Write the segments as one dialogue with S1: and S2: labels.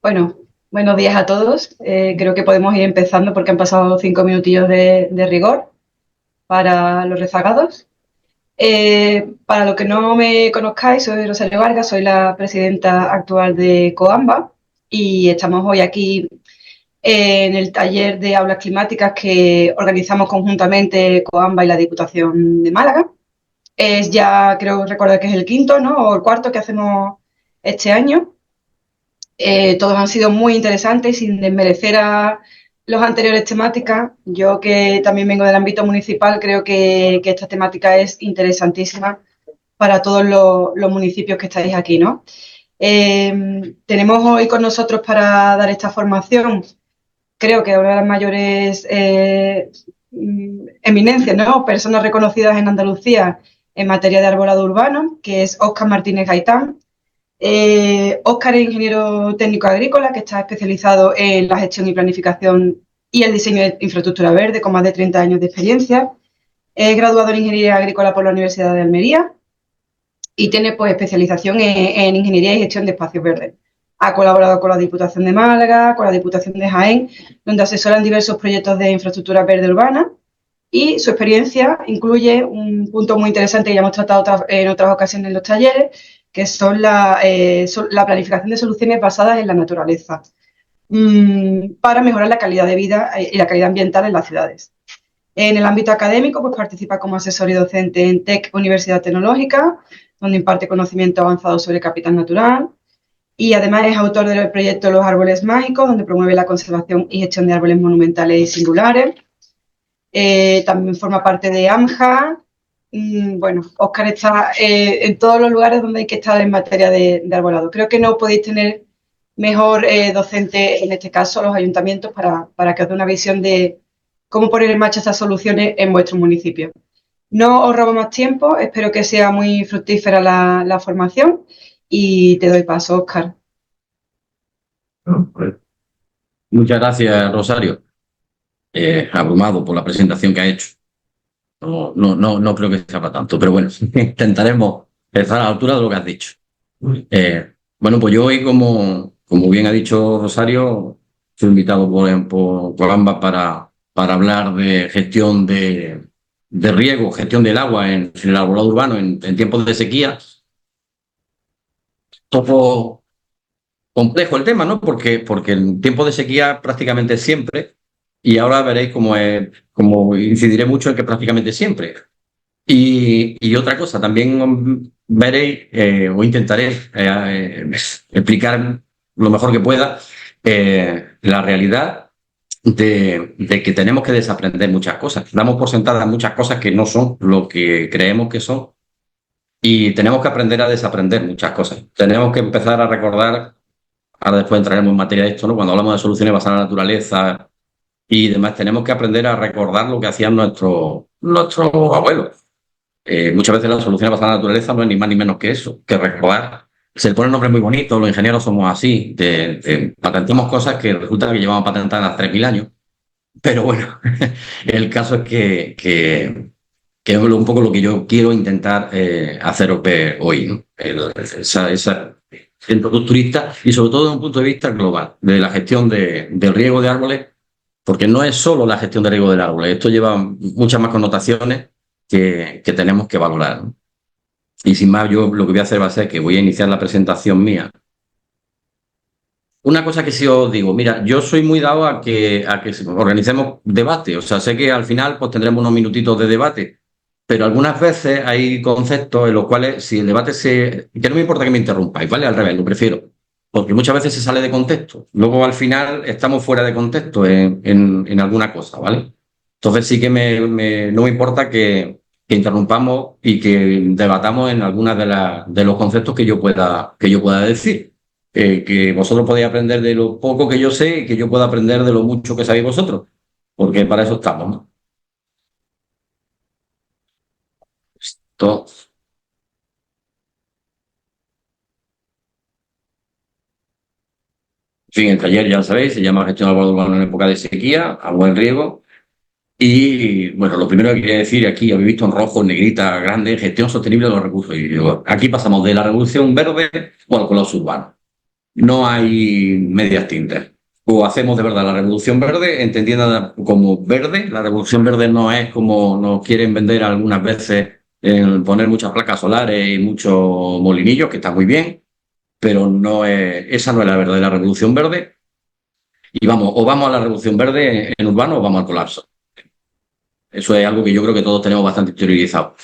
S1: Bueno, buenos días a todos. Creo que podemos ir empezando porque han pasado 5 minutillos de rigor para los rezagados. Para los que no me conozcáis, soy Rosario Vargas, soy la presidenta actual de COAMBA y estamos hoy aquí en el taller de aulas climáticas que organizamos conjuntamente COAMBA y la Diputación de Málaga. Es ya, creo recordar que es el quinto, ¿no? O el cuarto que hacemos este año. Todos han sido muy interesantes, sin desmerecer a los anteriores temáticas. Yo, que también vengo del ámbito municipal, creo que esta temática es interesantísima para todos los municipios que estáis aquí, ¿no? Tenemos hoy con nosotros para dar esta formación, creo que una de las mayores eminencias, ¿no? Personas reconocidas en Andalucía en materia de arbolado urbano, que es Óscar Martínez Gaitán. Óscar es ingeniero técnico agrícola que está especializado en la gestión y planificación y el diseño de infraestructura verde con más de 30 años de experiencia. Es graduado en ingeniería agrícola por la Universidad de Almería y tiene pues especialización en ingeniería y gestión de espacios verdes. Ha colaborado con la Diputación de Málaga, con la Diputación de Jaén, donde asesoran diversos proyectos de infraestructura verde urbana, y su experiencia incluye un punto muy interesante que ya hemos tratado en otras ocasiones en los talleres, que son la planificación de soluciones basadas en la naturaleza, para mejorar la calidad de vida y la calidad ambiental en las ciudades. En el ámbito académico, pues participa como asesor y docente en TEC Universidad Tecnológica, donde imparte conocimiento avanzado sobre capital natural, y además es autor del proyecto Los Árboles Mágicos, donde promueve la conservación y gestión de árboles monumentales y singulares. También forma parte de AMJA. Bueno, Óscar está en todos los lugares donde hay que estar en materia de arbolado. Creo que no podéis tener mejor docente, en este caso los ayuntamientos, para que os dé una visión de cómo poner en marcha estas soluciones en vuestro municipio. No os robo más tiempo, espero que sea muy fructífera la formación y te doy paso, Óscar.
S2: Muchas gracias, Rosario. Abrumado por la presentación que ha hecho. No creo que sea para tanto, pero bueno, intentaremos estar a la altura de lo que has dicho. Bueno, pues yo hoy, como bien ha dicho Rosario, soy invitado por ambas para hablar de gestión de riego, gestión del agua en el arbolado urbano en tiempos de sequía. Poco complejo el tema, ¿no? Porque en tiempos de sequía prácticamente siempre, y ahora veréis cómo incidiré mucho en que prácticamente siempre. Y otra cosa, también veréis o intentaré explicar lo mejor que pueda la realidad de que tenemos que desaprender muchas cosas. Damos por sentadas muchas cosas que no son lo que creemos que son y tenemos que aprender a desaprender muchas cosas. Tenemos que empezar a recordar, ahora después entraremos en materia de esto, ¿no? Cuando hablamos de soluciones basadas en la naturaleza y demás, tenemos que aprender a recordar lo que hacían nuestros abuelos. Muchas veces las soluciones basadas en la naturaleza no es ni más ni menos que eso, que recordar. Se le pone nombres muy bonitos, los ingenieros somos así, patentamos cosas que resulta que llevamos patentadas 3.000 años, pero bueno, el caso es que es un poco lo que yo quiero intentar haceros ver hoy, ¿no? Esa centro culturista y sobre todo desde un punto de vista global, de la gestión del riego de árboles, porque no es solo la gestión del riego del árbol, esto lleva muchas más connotaciones que tenemos que valorar, ¿no? Y sin más, yo lo que voy a hacer va a ser que voy a iniciar la presentación mía. Una cosa que sí os digo, mira, yo soy muy dado a que organicemos debate, o sea, sé que al final pues tendremos unos minutitos de debate, pero algunas veces hay conceptos en los cuales si el debate que no me importa que me interrumpáis, ¿vale? Al revés, lo prefiero, porque muchas veces se sale de contexto, luego al final estamos fuera de contexto en alguna cosa, ¿vale? Entonces sí que no me importa que interrumpamos y que debatamos en algunas de los conceptos que yo pueda decir. Que vosotros podéis aprender de lo poco que yo sé y que yo pueda aprender de lo mucho que sabéis vosotros, porque para eso estamos, ¿no? Esto, en fin, el taller ya lo sabéis, se llama Gestión del Agua Urbana en época de sequía, agua en riego. Y bueno, lo primero que quería decir aquí, habéis visto en rojo, en negrita, grande, gestión sostenible de los recursos hídricos. Aquí pasamos de la revolución verde o al colapso urbano. no hay medias tintas. O hacemos de verdad la revolución verde, entendida como verde. La revolución verde no es como nos quieren vender algunas veces en poner muchas placas solares y muchos molinillos, que está muy bien, pero no es, esa no es la verdadera revolución verde. Y vamos, o vamos a la revolución verde en urbano o vamos al colapso. Eso es algo que yo creo que todos tenemos bastante interiorizado.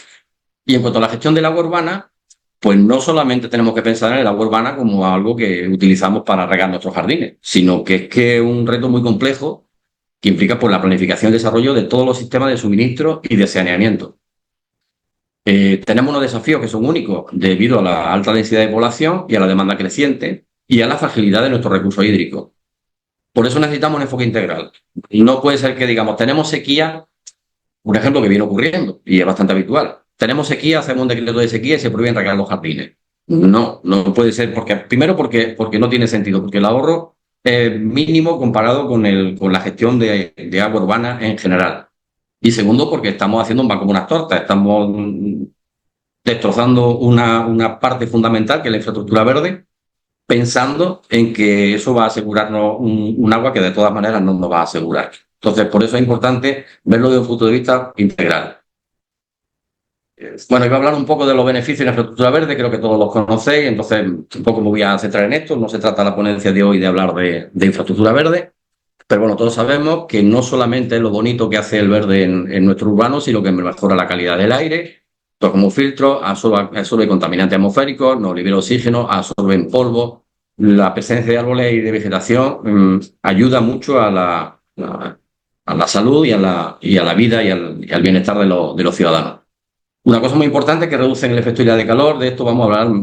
S2: Y en cuanto a la gestión del agua urbana, pues no solamente tenemos que pensar en el agua urbana como algo que utilizamos para regar nuestros jardines, sino que es un reto muy complejo que implica pues, la planificación y desarrollo de todos los sistemas de suministro y de saneamiento. Tenemos unos desafíos que son únicos debido a la alta densidad de población y a la demanda creciente y a la fragilidad de nuestros recursos hídricos. Por eso necesitamos un enfoque integral. No puede ser que digamos, tenemos sequía, un ejemplo que viene ocurriendo y es bastante habitual. Tenemos sequía, hacemos un decreto de sequía y se prohíben regar los jardines. No, no puede ser porque, primero porque no tiene sentido, porque el ahorro es mínimo comparado con la gestión de agua urbana en general. Y segundo, porque estamos haciendo un banco como unas tortas, estamos destrozando una parte fundamental que es la infraestructura verde, pensando en que eso va a asegurarnos un agua que de todas maneras no nos va a asegurar. Entonces, por eso es importante verlo desde un punto de vista integral. Bueno, iba a hablar un poco de los beneficios de la infraestructura verde, creo que todos los conocéis, entonces un poco me voy a centrar en esto. No se trata la ponencia de hoy de hablar de infraestructura verde, pero bueno, todos sabemos que no solamente es lo bonito que hace el verde en nuestro urbano, sino que mejora la calidad del aire, actúa como filtro, absorbe contaminantes atmosféricos, nos libera oxígeno, absorbe polvo. La presencia de árboles y de vegetación ayuda mucho a la salud y a la vida y al bienestar de los ciudadanos. Una cosa muy importante es que reducen el efecto isla de calor. De esto vamos a hablar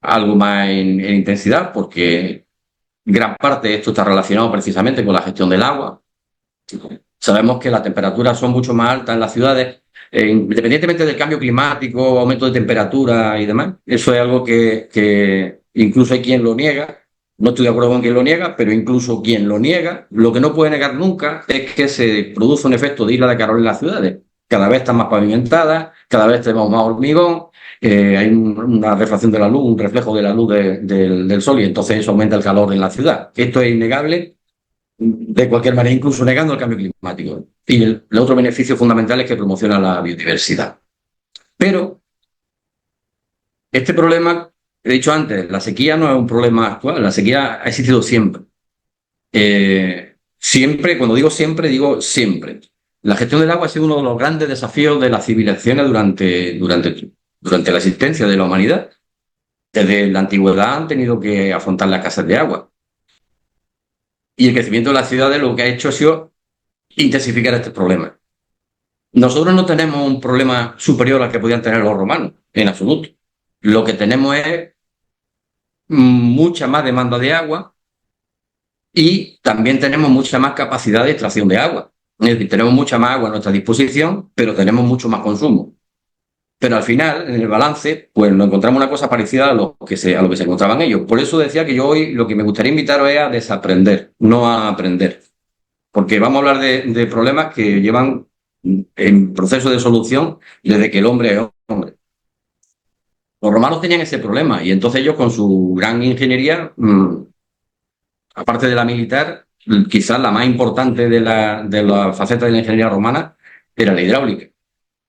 S2: algo más en intensidad, porque gran parte de esto está relacionado precisamente con la gestión del agua. Sabemos que las temperaturas son mucho más altas en las ciudades, independientemente del cambio climático, aumento de temperatura y demás. Eso es algo que incluso hay quien lo niega. No estoy de acuerdo con quien lo niega, pero incluso quien lo niega, lo que no puede negar nunca es que se produce un efecto de isla de calor en las ciudades. Cada vez están más pavimentadas, cada vez tenemos más hormigón, hay una refracción de la luz, un reflejo de la luz del sol y entonces eso aumenta el calor en la ciudad. Esto es innegable de cualquier manera, incluso negando el cambio climático. Y el otro beneficio fundamental es que promociona la biodiversidad. Pero este problema, he dicho antes, la sequía no es un problema actual, la sequía ha existido siempre. Siempre, cuando digo siempre. La gestión del agua ha sido uno de los grandes desafíos de las civilizaciones durante la existencia de la humanidad. Desde la antigüedad han tenido que afrontar la escasez de agua. Y el crecimiento de las ciudades lo que ha hecho ha sido intensificar este problema. Nosotros no tenemos un problema superior al que podían tener los romanos, en absoluto. Lo que tenemos es mucha más demanda de agua y también tenemos mucha más capacidad de extracción de agua. Es decir, tenemos mucha más agua a nuestra disposición, pero tenemos mucho más consumo. Pero al final, en el balance, pues nos encontramos una cosa parecida a lo que se encontraban ellos. Por eso decía que yo hoy lo que me gustaría invitaros es a desaprender, no a aprender. Porque vamos a hablar de problemas que llevan en proceso de solución desde que el hombre es hombre. Los romanos tenían ese problema y entonces ellos con su gran ingeniería, aparte de la militar, quizás la más importante de la faceta de la ingeniería romana era la hidráulica.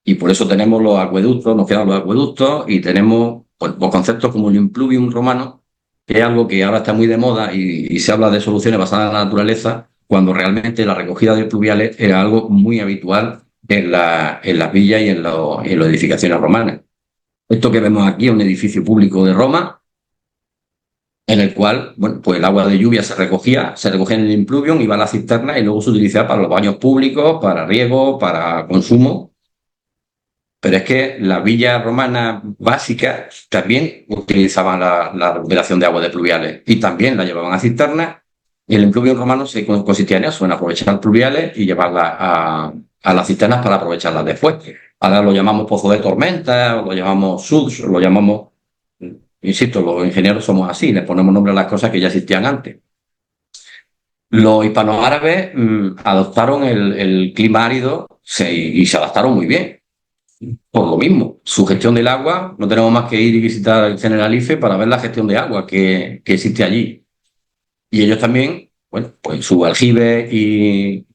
S2: Y por eso tenemos los acueductos, nos quedan los acueductos y tenemos pues, los conceptos como el impluvium romano, que es algo que ahora está muy de moda y se habla de soluciones basadas en la naturaleza, cuando realmente la recogida de pluviales era algo muy habitual en las villas y en las edificaciones romanas. Esto que vemos aquí es un edificio público de Roma, en el cual, bueno, pues el agua de lluvia se recogía en el impluvium, iba a la cisterna y luego se utilizaba para los baños públicos, para riego, para consumo. Pero es que las villas romanas básicas también utilizaban la recuperación de aguas de pluviales y también la llevaban a cisternas. Y el impluvium romano consistía en eso, en aprovechar pluviales y llevarlas a las cisternas para aprovecharlas después. Ahora lo llamamos pozo de tormenta, o lo llamamos SUDS, o lo llamamos, insisto, los ingenieros somos así, les ponemos nombre a las cosas que ya existían antes. Los hispanoárabes adoptaron el clima árido y se adaptaron muy bien. por lo mismo. Su gestión del agua, no tenemos más que ir y visitar el Generalife para ver la gestión de agua que existe allí. Y ellos también, bueno, pues su aljibe y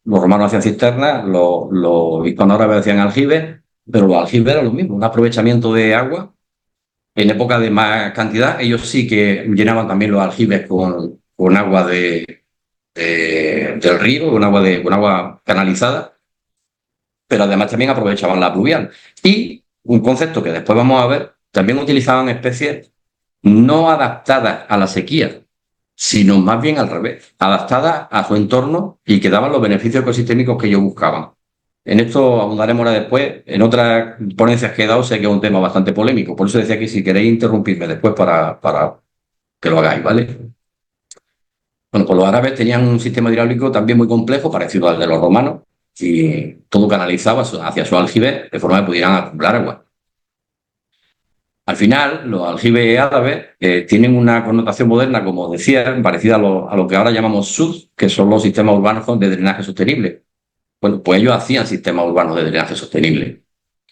S2: los romanos hacían cisternas, los hispanórabes hacían aljibes, pero los aljibes era lo mismo, un aprovechamiento de agua. En época de más cantidad, ellos sí que llenaban también los aljibes con agua del río, con agua canalizada, pero además también aprovechaban la pluvial. Y un concepto que después vamos a ver, también utilizaban especies no adaptadas a la sequía, sino más bien al revés, adaptadas a su entorno y que daban los beneficios ecosistémicos que ellos buscaban. En esto abundaremos ahora después. En otras ponencias que he dado sé que es un tema bastante polémico, por eso decía que si queréis interrumpirme después para que lo hagáis, ¿vale? Bueno, pues los árabes tenían un sistema hidráulico también muy complejo, parecido al de los romanos, y todo canalizado hacia su aljibe de forma que pudieran acumular agua. Al final, los aljibes árabes tienen una connotación moderna, como decía, parecida a lo que ahora llamamos SUD, que son los sistemas urbanos de drenaje sostenible. Bueno, pues ellos hacían sistemas urbanos de drenaje sostenible,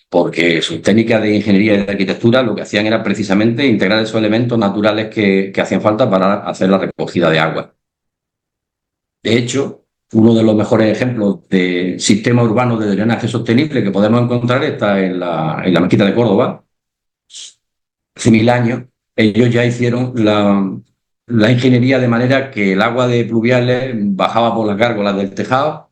S2: porque sus técnicas de ingeniería y de arquitectura lo que hacían era precisamente integrar esos elementos naturales que hacían falta para hacer la recogida de agua. De hecho, uno de los mejores ejemplos de sistema urbano de drenaje sostenible que podemos encontrar está en la Mezquita de Córdoba. Hace 1000 años, ellos ya hicieron la ingeniería de manera que el agua de pluviales bajaba por las gárgolas del tejado,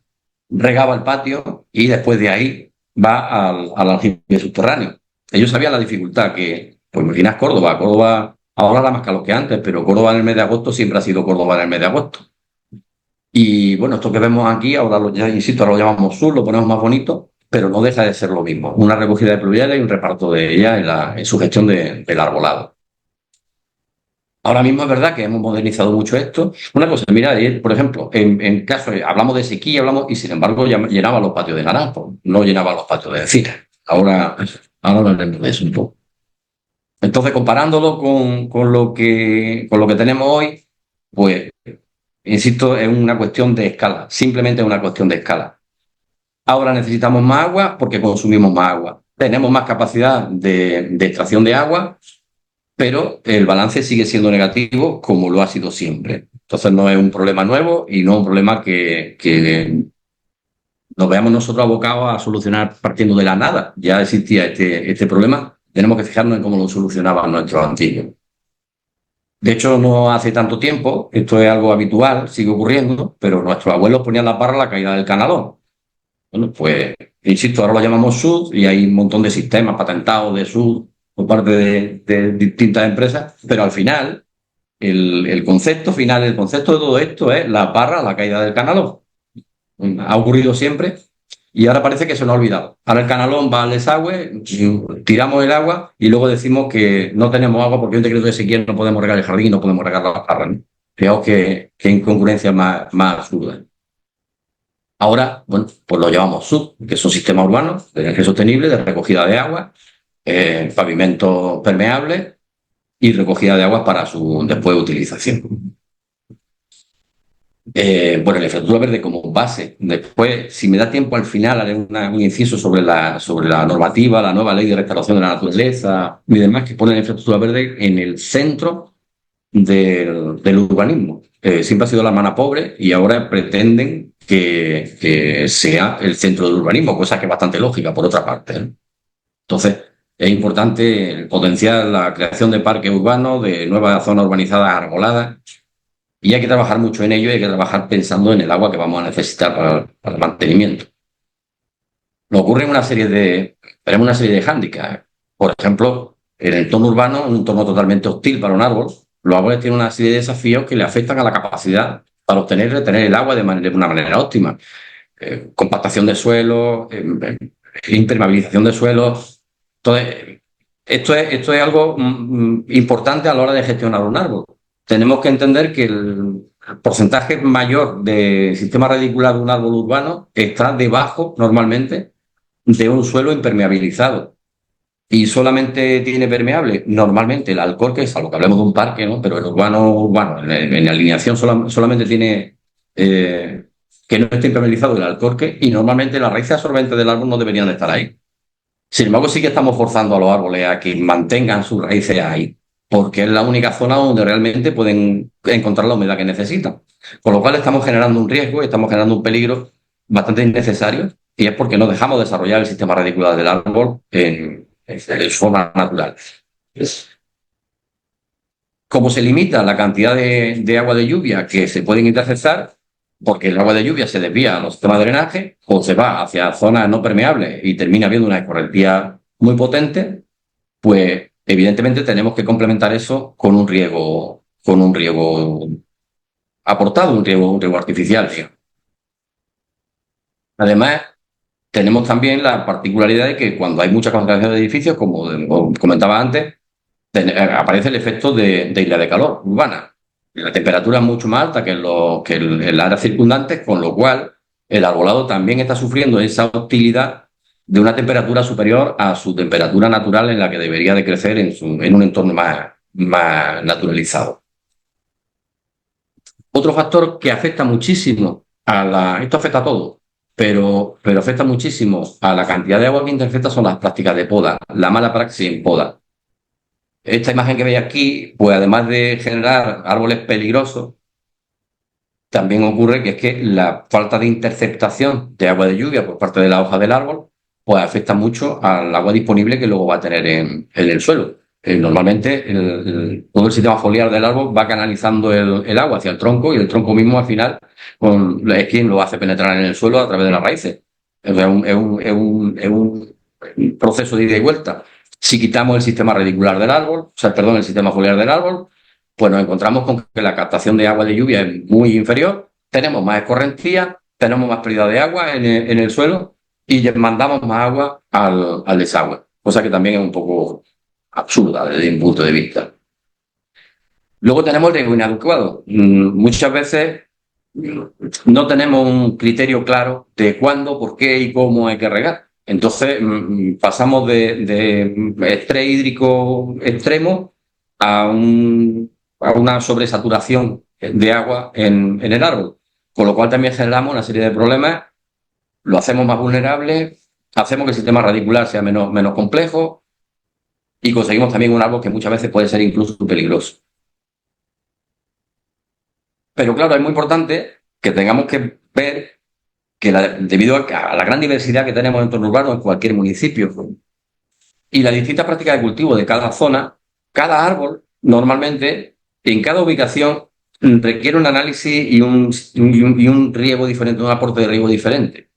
S2: regaba el patio y después de ahí va al aljibe subterráneo. Ellos sabían la dificultad que, pues imaginas Córdoba, Córdoba ahora da más calor que antes, pero Córdoba en el mes de agosto siempre ha sido Córdoba en el mes de agosto. Y bueno, esto que vemos aquí, ahora ya insisto, ahora lo llamamos sur, lo ponemos más bonito, pero no deja de ser lo mismo. Una recogida de pluviales y un reparto de ella en su gestión del arbolado. Ahora mismo es verdad que hemos modernizado mucho esto. Una cosa, mira, por ejemplo, en caso, hablamos de sequía, y sin embargo llenaba los patios de naranjo, no llenaba los patios de encina. Ahora hablaremos de eso un poco. Entonces, comparándolo con lo que tenemos hoy, pues, insisto, es una cuestión de escala, simplemente es una cuestión de escala. Ahora necesitamos más agua porque consumimos más agua. Tenemos más capacidad de extracción de agua, pero el balance sigue siendo negativo como lo ha sido siempre. Entonces no es un problema nuevo y no es un problema que nos veamos nosotros abocados a solucionar partiendo de la nada. Ya existía este problema, tenemos que fijarnos en cómo lo solucionaban nuestros antiguos. De hecho, no hace tanto tiempo, esto es algo habitual, sigue ocurriendo, pero nuestros abuelos ponían la barra a la caída del canalón. Bueno, pues, insisto, ahora lo llamamos SUD y hay un montón de sistemas patentados de SUD por parte de distintas empresas, pero al final, el concepto final, el concepto de todo esto es la barra a la caída del canalón. Ha ocurrido siempre y ahora parece que se nos ha olvidado. Ahora el canalón va al desagüe, tiramos el agua y luego decimos que no tenemos agua porque hay un decreto de sequía, no podemos regar el jardín y no podemos regar las barras, ¿no? Fijaos que incongruencia más absurda. Ahora, bueno, pues lo llamamos SUB, que son sistemas urbanos de energía sostenible, de recogida de agua, pavimentos permeables y recogida de aguas para su después utilización. Bueno, la infraestructura verde como base. Después, si me da tiempo al final, haré un inciso sobre la normativa, la nueva ley de restauración de la naturaleza y demás, que pone la infraestructura verde en el centro del urbanismo. Siempre ha sido la hermana pobre y ahora pretenden que sea el centro del urbanismo, cosa que es bastante lógica, por otra parte, ¿eh? Entonces, es importante potenciar la creación de parques urbanos, de nuevas zonas urbanizadas arboladas, y hay que trabajar mucho en ello y hay que trabajar pensando en el agua que vamos a necesitar para el mantenimiento. Nos ocurre tenemos una serie de hándicaps. Por ejemplo, el entorno urbano es un entorno totalmente hostil para un árbol. Los árboles tienen una serie de desafíos que le afectan a la capacidad para obtener y retener el agua de una manera óptima. Compactación de suelos, impermeabilización de suelos. Entonces, esto es algo importante a la hora de gestionar un árbol. Tenemos que entender que el porcentaje mayor de sistema radicular de un árbol urbano está debajo, normalmente, de un suelo impermeabilizado. Y solamente tiene permeable, normalmente, el alcorque, salvo que hablemos de un parque, ¿no? Pero el urbano, en alineación solamente tiene que no esté impermeabilizado el alcorque y normalmente las raíces absorbentes del árbol no deberían de estar ahí. Sin embargo, sí que estamos forzando a los árboles a que mantengan sus raíces ahí, porque es la única zona donde realmente pueden encontrar la humedad que necesitan. Con lo cual estamos generando un riesgo, estamos generando un peligro bastante innecesario, y es porque no dejamos desarrollar el sistema radicular del árbol en su forma natural. Como se limita la cantidad de agua de lluvia que se pueden interceptar, porque el agua de lluvia se desvía a los sistemas de drenaje o se va hacia zonas no permeables y termina habiendo una escorrentía muy potente, pues evidentemente tenemos que complementar eso con un riego aportado, un riego artificial, digamos. Además, tenemos también la particularidad de que cuando hay mucha concentración de edificios, como comentaba antes, aparece el efecto de isla de calor urbana. La temperatura es mucho más alta que el área circundante, con lo cual el arbolado también está sufriendo esa hostilidad de una temperatura superior a su temperatura natural en la que debería de crecer en un entorno más naturalizado. Otro factor que afecta muchísimo esto afecta a todo, pero afecta muchísimo a la cantidad de agua que intercepta son las prácticas de poda, la mala praxis en poda. Esta imagen que veis aquí, pues además de generar árboles peligrosos, también ocurre que es que la falta de interceptación de agua de lluvia por parte de la hoja del árbol, pues afecta mucho al agua disponible que luego va a tener en el suelo. Normalmente todo el sistema foliar del árbol va canalizando el agua hacia el tronco y el tronco mismo al final es quien lo hace penetrar en el suelo a través de las raíces. Es un proceso de ida y vuelta. Si quitamos el sistema radicular del árbol, o sea, perdón, el sistema foliar del árbol, pues nos encontramos con que la captación de agua de lluvia es muy inferior, tenemos más escorrentía, tenemos más pérdida de agua en el suelo y mandamos más agua al desagüe, cosa que también es un poco absurda desde mi punto de vista. Luego tenemos el riego inadecuado. Muchas veces no tenemos un criterio claro de cuándo, por qué y cómo hay que regar. Entonces pasamos de estrés hídrico extremo a, a una sobresaturación de agua en el árbol, con lo cual también generamos una serie de problemas, lo hacemos más vulnerable, hacemos que el sistema radicular sea menos complejo y conseguimos también un árbol que muchas veces puede ser incluso peligroso. Pero claro, es muy importante que tengamos que ver que debido a la gran diversidad que tenemos en entorno urbano en cualquier municipio y las distintas prácticas de cultivo de cada zona, cada árbol normalmente en cada ubicación requiere un análisis y un riego diferente, un aporte de riego diferente.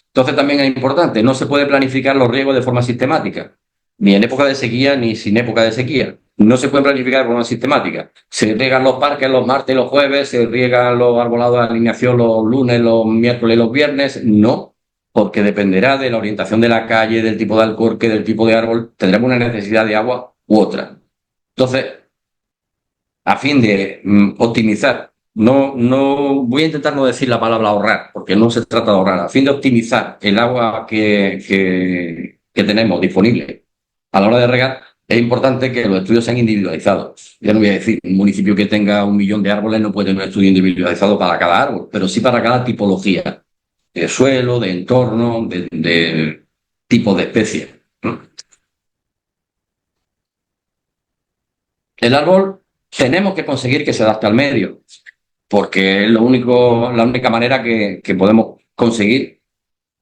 S2: Entonces también es importante, no se puede planificar los riegos de forma sistemática, ni en época de sequía ni sin época de sequía. No se puede planificar de forma sistemática. Se riegan los parques los martes y los jueves, se riegan los arbolados de alineación los lunes, los miércoles y los viernes. No, porque dependerá de la orientación de la calle, del tipo de alcorque, del tipo de árbol, tendremos una necesidad de agua u otra. Entonces, a fin de optimizar, no voy a intentar no decir la palabra ahorrar, porque no se trata de ahorrar, a fin de optimizar el agua que tenemos disponible a la hora de regar, es importante que los estudios sean individualizados. Ya no voy a decir, un municipio que tenga 1 millón de árboles no puede tener un estudio individualizado para cada árbol, pero sí para cada tipología de suelo, de entorno, de tipo de especie. El árbol tenemos que conseguir que se adapte al medio, porque es la única manera que podemos conseguir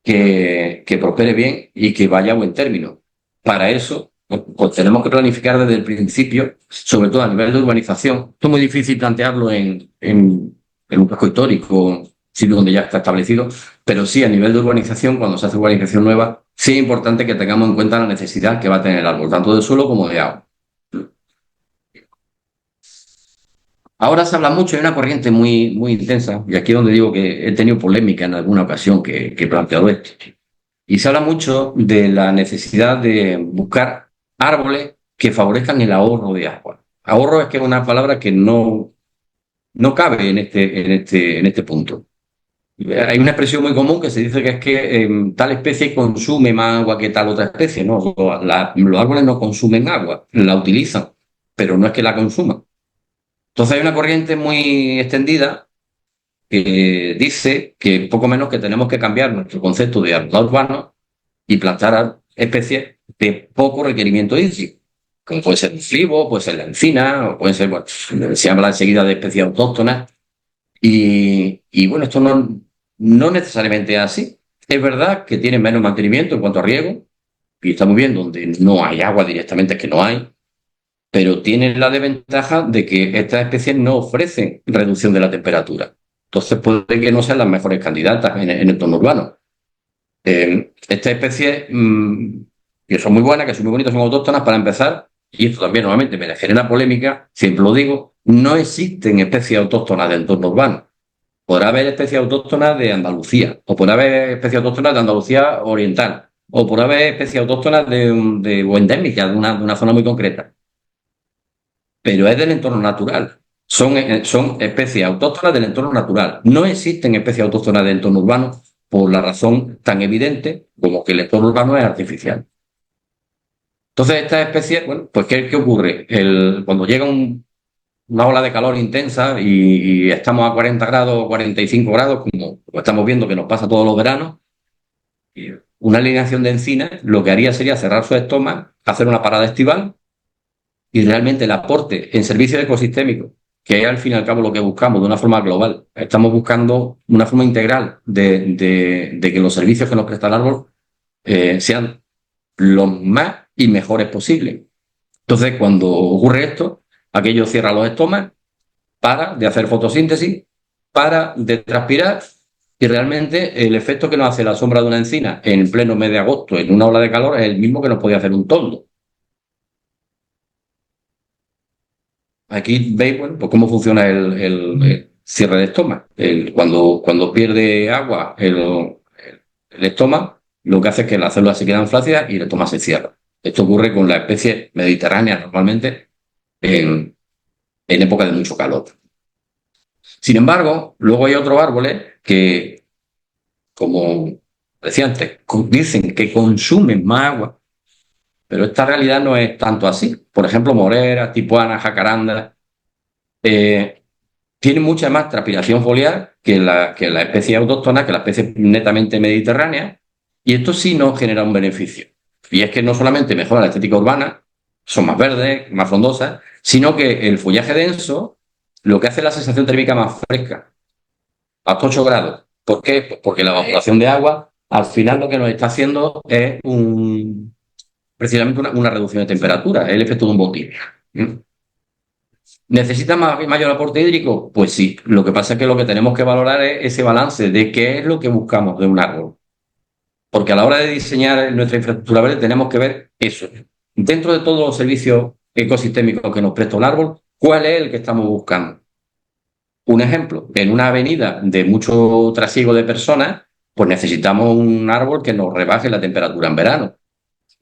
S2: que prospere bien y que vaya a buen término. Para eso, pues tenemos que planificar desde el principio, sobre todo a nivel de urbanización. Esto es muy difícil plantearlo en un casco histórico, sitio donde ya está establecido, pero sí a nivel de urbanización, cuando se hace urbanización nueva, sí es importante que tengamos en cuenta la necesidad que va a tener el árbol, tanto de suelo como de agua. Ahora se habla mucho, hay una corriente muy intensa, y aquí es donde digo que he tenido polémica en alguna ocasión que he planteado esto. Y se habla mucho de la necesidad de buscar árboles que favorezcan el ahorro de agua. Ahorro es que es una palabra que no cabe en este punto. Hay una expresión muy común que se dice que es que tal especie consume más agua que tal otra especie. No, los árboles no consumen agua, la utilizan, pero no es que la consuman. Entonces hay una corriente muy extendida que dice que poco menos que tenemos que cambiar nuestro concepto de arbolado urbano y plantar especies de poco requerimiento hídrico, como puede ser el flibo, puede ser la encina, o puede ser, bueno, se habla enseguida de especies autóctonas, y bueno, esto no necesariamente es así. Es verdad que tienen menos mantenimiento en cuanto a riego, y está muy bien donde no hay agua directamente, es que no hay, pero tienen la desventaja de que estas especies no ofrecen reducción de la temperatura. Entonces puede que no sean las mejores candidatas en el entorno urbano. Estas especies, que son muy buenas, que son muy bonitas, son autóctonas, para empezar, y esto también normalmente me genera polémica, siempre lo digo, no existen especies autóctonas de entorno urbano. Podrá haber especies autóctonas de Andalucía, o podrá haber especies autóctonas de Andalucía Oriental, o podrá haber especies autóctonas o endémicas de una zona muy concreta, pero es del entorno natural. Son especies autóctonas del entorno natural. No existen especies autóctonas del entorno urbano por la razón tan evidente como que el entorno urbano es artificial. Entonces, estas especies, bueno, pues ¿qué ocurre? Cuando llega una ola de calor intensa y estamos a 40 grados, 45 grados, como estamos viendo que nos pasa todos los veranos, y una alineación de encinas lo que haría sería cerrar su estómago, hacer una parada estival, y realmente el aporte en servicios ecosistémicos, que es al fin y al cabo lo que buscamos de una forma global. Estamos buscando una forma integral de que los servicios que nos presta el árbol sean los más y mejores posibles. Entonces, cuando ocurre esto, aquello cierra los estómagos, para de hacer fotosíntesis, para de transpirar, y realmente el efecto que nos hace la sombra de una encina en pleno mes de agosto, en una ola de calor, es el mismo que nos podía hacer un toldo. Aquí veis, bueno, pues cómo funciona el cierre de estómago. Cuando pierde agua el estómago, lo que hace es que las células se quedan flácidas y el estómago se cierra. Esto ocurre con las especies mediterráneas normalmente en época de mucho calor. Sin embargo, luego hay otros árboles que, como decía antes, dicen que consumen más agua, pero esta realidad no es tanto así. Por ejemplo, moreras, tipuanas, jacarandas, eh, tienen mucha más transpiración foliar que la especie autóctona, que la especie netamente mediterránea, y esto sí nos genera un beneficio. Y es que no solamente mejora la estética urbana, son más verdes, más frondosas, sino que el follaje denso lo que hace es la sensación térmica más fresca, hasta 8 grados. ¿Por qué? Pues porque la evaporación de agua al final lo que nos está haciendo es precisamente una reducción de temperatura, es el efecto de un botín. ¿Necesita mayor aporte hídrico? Pues sí. Lo que pasa es que lo que tenemos que valorar es ese balance de qué es lo que buscamos de un árbol. Porque a la hora de diseñar nuestra infraestructura verde tenemos que ver eso. Dentro de todos los servicios ecosistémicos que nos presta un árbol, ¿cuál es el que estamos buscando? Un ejemplo, en una avenida de mucho trasiego de personas, pues necesitamos un árbol que nos rebaje la temperatura en verano.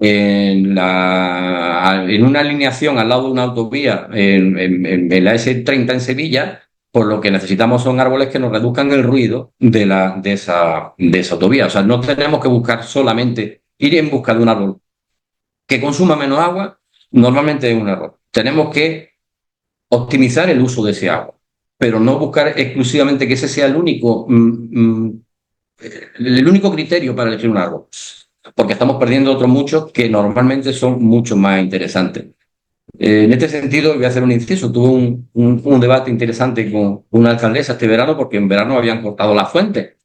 S2: En una alineación al lado de una autovía en la S30 en Sevilla, pues lo que necesitamos son árboles que nos reduzcan el ruido de esa autovía. O sea, no tenemos que buscar solamente ir en busca de un árbol que consuma menos agua, normalmente es un error. Tenemos que optimizar el uso de ese agua, pero no buscar exclusivamente que ese sea el único criterio para elegir un árbol, porque estamos perdiendo otros muchos que normalmente son mucho más interesantes. En este sentido, voy a hacer un inciso. Tuve un debate interesante con una alcaldesa este verano, porque en verano habían cortado las fuentes,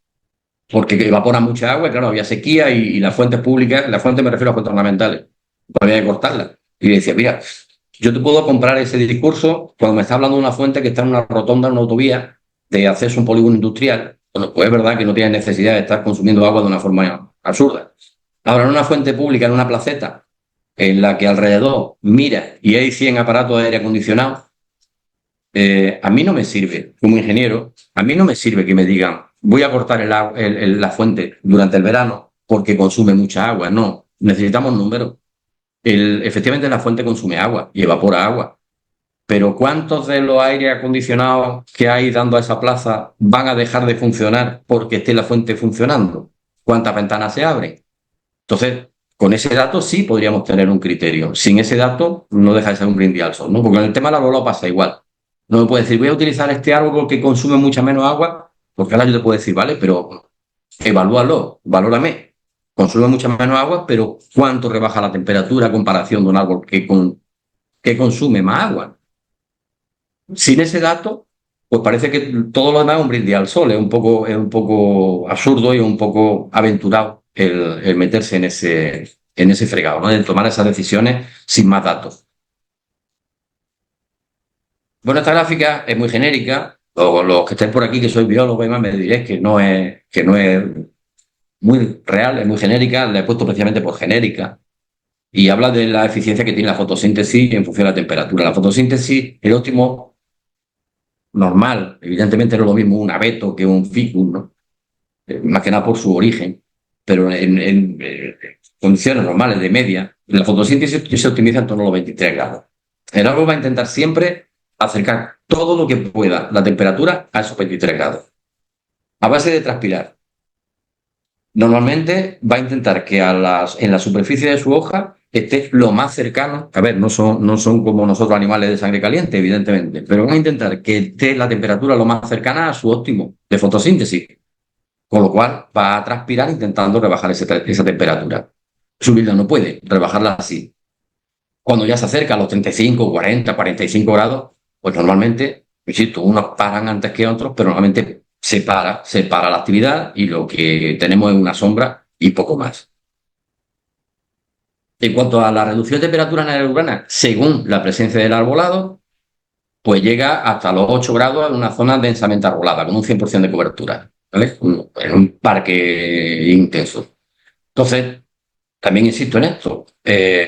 S2: porque evapora mucha agua, y claro, había sequía y las fuentes públicas, las fuentes me refiero a fuentes ornamentales, pues había que cortarlas. Y decía, mira, yo te puedo comprar ese discurso cuando me está hablando de una fuente que está en una rotonda, en una autovía, de acceso a un polígono industrial. Bueno, pues es verdad que no tienes necesidad de estar consumiendo agua de una forma absurda. Ahora, en una fuente pública, en una placeta, en la que alrededor mira y hay 100 aparatos de aire acondicionado, a mí no me sirve, como ingeniero, a mí no me sirve que me digan, voy a cortar la fuente durante el verano porque consume mucha agua. No, necesitamos números. Efectivamente, la fuente consume agua y evapora agua. Pero ¿cuántos de los aires acondicionados que hay dando a esa plaza van a dejar de funcionar porque esté la fuente funcionando? ¿Cuántas ventanas se abren? Entonces, con ese dato sí podríamos tener un criterio. Sin ese dato, no deja de ser un brindis al sol, ¿no? Porque en el tema del árbol pasa igual. No me puedes decir, voy a utilizar este árbol que consume mucha menos agua, porque ahora yo te puedo decir, vale, pero evalúalo, valórame. consume mucha menos agua, pero ¿cuánto rebaja la temperatura a comparación de un árbol que consume más agua? Sin ese dato, pues parece que todo lo demás es un brindis al sol, es un poco absurdo y un poco aventurado el meterse en ese fregado, ¿no? De tomar esas decisiones sin más datos. Bueno, esta gráfica es muy genérica. Los que estéis por aquí, que sois biólogos y más, me diréis que no es muy real, es muy genérica. La he puesto precisamente por genérica. Y habla de la eficiencia que tiene la fotosíntesis en función de la temperatura. La fotosíntesis, el óptimo normal, evidentemente no es lo mismo un abeto que un ficus, ¿no? Más que nada por su origen, pero en condiciones normales de media, la fotosíntesis se optimiza en torno a los 23 grados. El árbol va a intentar siempre acercar todo lo que pueda la temperatura a esos 23 grados, a base de transpirar. Normalmente va a intentar que en la superficie de su hoja esté lo más cercano, a ver, no son como nosotros animales de sangre caliente, evidentemente, pero van a intentar que esté la temperatura lo más cercana a su óptimo de fotosíntesis, con lo cual va a transpirar intentando rebajar esa temperatura. Subirla no puede, rebajarla así. Cuando ya se acerca a los 35, 40, 45 grados, pues normalmente, insisto, unos paran antes que otros, pero normalmente se para la actividad y lo que tenemos es una sombra y poco más. En cuanto a la reducción de temperatura en la área urbana, según la presencia del arbolado, pues llega hasta los 8 grados en una zona densamente arbolada, con un 100% de cobertura, ¿vale? En un parque intenso. Entonces, también insisto en esto,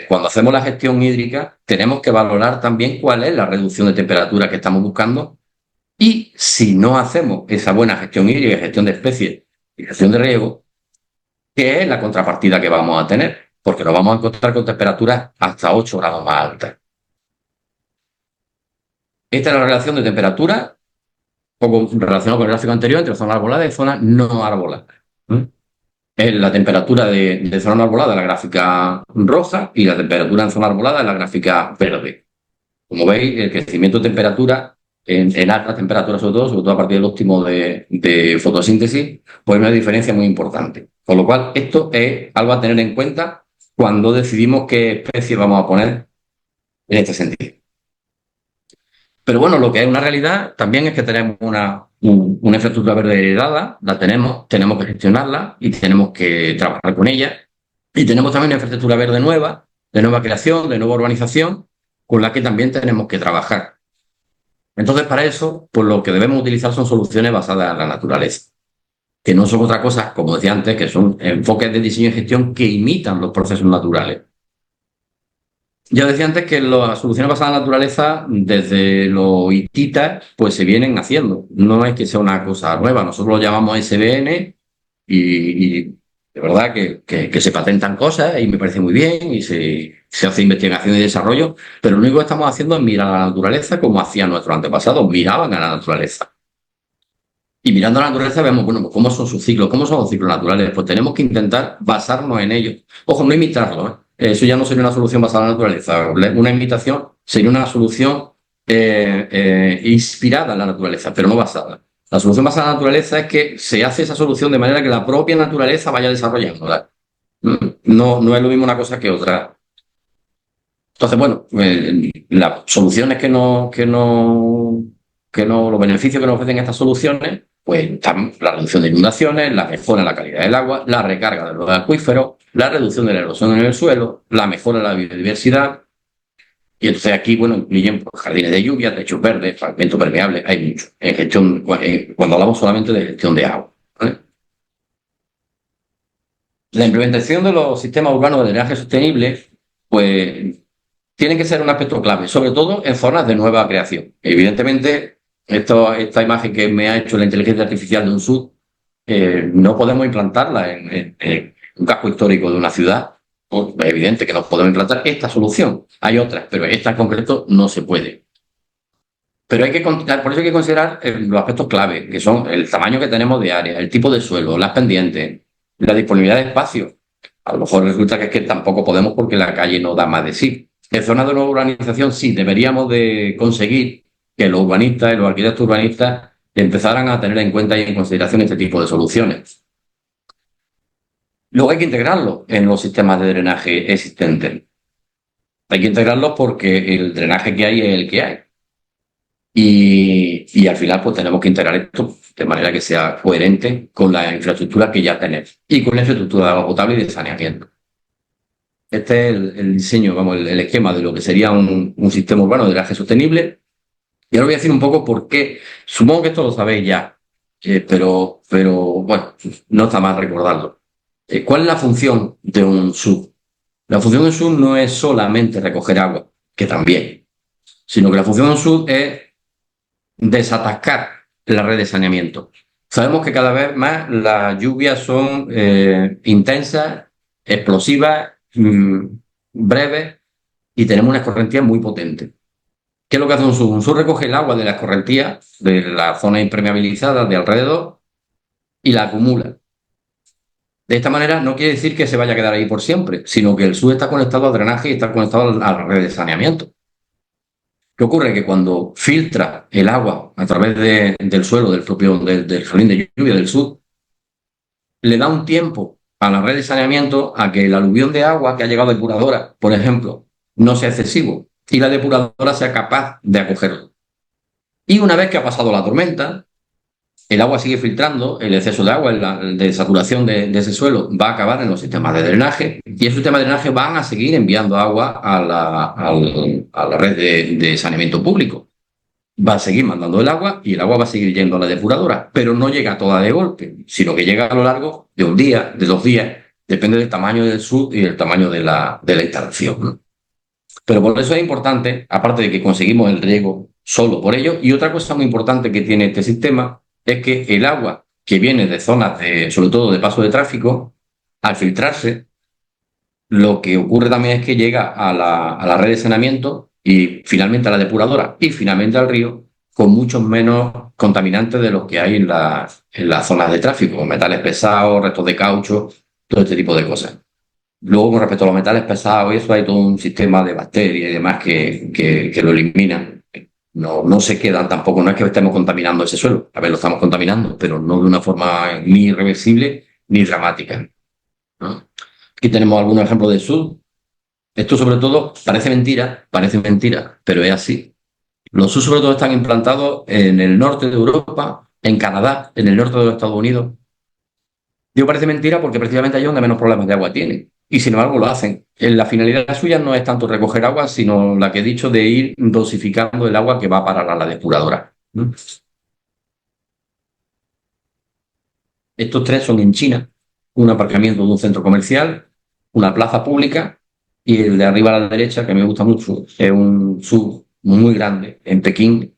S2: cuando hacemos la gestión hídrica, tenemos que valorar también cuál es la reducción de temperatura que estamos buscando y si no hacemos esa buena gestión hídrica, gestión de especies y gestión de riego, ¿qué es la contrapartida que vamos a tener? Porque nos vamos a encontrar con temperaturas hasta 8 grados más altas. Esta es la relación de temperatura, poco relacionado con el gráfico anterior, entre zonas arboladas y zonas no arboladas. La temperatura de zona no arbolada es la gráfica roja y la temperatura en zona arbolada es la gráfica verde. Como veis, el crecimiento de temperatura en altas temperaturas, sobre todo a partir del óptimo de fotosíntesis, pues hay una diferencia muy importante. Con lo cual, esto es algo a tener en cuenta cuando decidimos qué especie vamos a poner en este sentido. Pero bueno, lo que es una realidad también es que tenemos una infraestructura verde heredada, la tenemos que gestionarla y tenemos que trabajar con ella. Y tenemos también una infraestructura verde nueva, de nueva creación, de nueva urbanización, con la que también tenemos que trabajar. Entonces, para eso, pues lo que debemos utilizar son soluciones basadas en la naturaleza, que no son otra cosa, como decía antes, que son enfoques de diseño y gestión que imitan los procesos naturales. Ya decía antes que las soluciones basadas en la naturaleza, desde los hititas, pues se vienen haciendo. No es que sea una cosa nueva. Nosotros lo llamamos SBN y de verdad que se patentan cosas y me parece muy bien y se hace investigación y desarrollo, pero lo único que estamos haciendo es mirar a la naturaleza como hacían nuestros antepasados, miraban a la naturaleza. Y mirando a la naturaleza vemos, bueno, pues cómo son sus ciclos, cómo son los ciclos naturales. Pues tenemos que intentar basarnos en ellos. Ojo, no imitarlos, ¿eh? Eso ya no sería una solución basada en la naturaleza. Una imitación sería una solución inspirada en la naturaleza, pero no basada. La solución basada en la naturaleza es que se hace esa solución de manera que la propia naturaleza vaya desarrollándola. No es lo mismo una cosa que otra. Entonces, bueno, las soluciones los beneficios que nos ofrecen estas soluciones, pues están la reducción de inundaciones, la mejora en la calidad del agua, la recarga de los acuíferos, la reducción de la erosión en el suelo, la mejora de la biodiversidad. Y entonces aquí, bueno, incluyen pues, jardines de lluvia, techos verdes, pavimento permeable, hay mucho. En gestión, cuando hablamos solamente de gestión de agua, ¿vale? La implementación de los sistemas urbanos de drenaje sostenible, pues tiene que ser un aspecto clave, sobre todo en zonas de nueva creación. Evidentemente, esta imagen que me ha hecho la inteligencia artificial de un sud, no podemos implantarla en un casco histórico de una ciudad. Pues, es evidente que no podemos implantar esta solución. Hay otras, pero esta en concreto no se puede. Pero por eso hay que considerar los aspectos clave, que son el tamaño que tenemos de área, el tipo de suelo, las pendientes, la disponibilidad de espacio. A lo mejor resulta que es que tampoco podemos porque la calle no da más de sí. En zonas de nueva urbanización sí, deberíamos de conseguir que los urbanistas y los arquitectos urbanistas empezaran a tener en cuenta y en consideración este tipo de soluciones. Luego hay que integrarlo en los sistemas de drenaje existentes. Hay que integrarlos porque el drenaje que hay es el que hay. Y al final pues tenemos que integrar esto de manera que sea coherente con la infraestructura que ya tenemos y con la infraestructura de agua potable y de saneamiento. Este es el diseño, vamos, el esquema de lo que sería un sistema urbano de drenaje sostenible. Y ahora voy a decir un poco por qué. Supongo que esto lo sabéis ya, pero bueno, no está mal recordarlo. ¿Cuál es la función de un SUB? La función de un SUB no es solamente recoger agua, que también, sino que la función de un SUB es desatascar la red de saneamiento. Sabemos que cada vez más las lluvias son intensas, explosivas, breves y tenemos una escorrentía muy potente. ¿Qué es lo que hace un SUB? Un SUB recoge el agua de la escorrentía, de la zona impermeabilizada de alrededor y la acumula. De esta manera no quiere decir que se vaya a quedar ahí por siempre, sino que el SUB está conectado al drenaje y está conectado a la red de saneamiento. ¿Qué ocurre? Que cuando filtra el agua a través del suelo, del jardín de lluvia del sur, le da un tiempo a la red de saneamiento a que el aluvión de agua que ha llegado depuradora, por ejemplo, no sea excesivo y la depuradora sea capaz de acogerlo. Y una vez que ha pasado la tormenta, el agua sigue filtrando, el exceso de agua, de saturación de ese suelo va a acabar en los sistemas de drenaje y esos sistemas de drenaje van a seguir enviando agua a la red de saneamiento público. Va a seguir mandando el agua y el agua va a seguir yendo a la depuradora, pero no llega toda de golpe, sino que llega a lo largo de un día, de 2 días, depende del tamaño del SUB y del tamaño de la instalación, ¿no? Pero por eso es importante, aparte de que conseguimos el riego solo por ello, y otra cosa muy importante que tiene este sistema es que el agua que viene de zonas sobre todo de paso de tráfico, al filtrarse, lo que ocurre también es que llega a la red de saneamiento y finalmente a la depuradora y finalmente al río con muchos menos contaminantes de los que hay en las zonas de tráfico, metales pesados, restos de caucho, todo este tipo de cosas. Luego, con respecto a los metales pesados, eso hay todo un sistema de bacterias y demás que lo eliminan. No se quedan tampoco, no es que estemos contaminando ese suelo, a ver, lo estamos contaminando, pero no de una forma ni irreversible ni dramática, ¿no? Aquí tenemos algunos ejemplos de SUB. Esto sobre todo parece mentira, pero es así. Los SUB sobre todo están implantados en el norte de Europa, en Canadá, en el norte de los Estados Unidos. Digo parece mentira porque precisamente allí es donde menos problemas de agua tienen. Y sin embargo lo hacen. La finalidad suya no es tanto recoger agua, sino la que he dicho de ir dosificando el agua que va a parar a la depuradora, ¿no? Estos tres son en China, un aparcamiento de un centro comercial, una plaza pública y el de arriba a la derecha, que me gusta mucho, es un SUV muy grande en Pekín,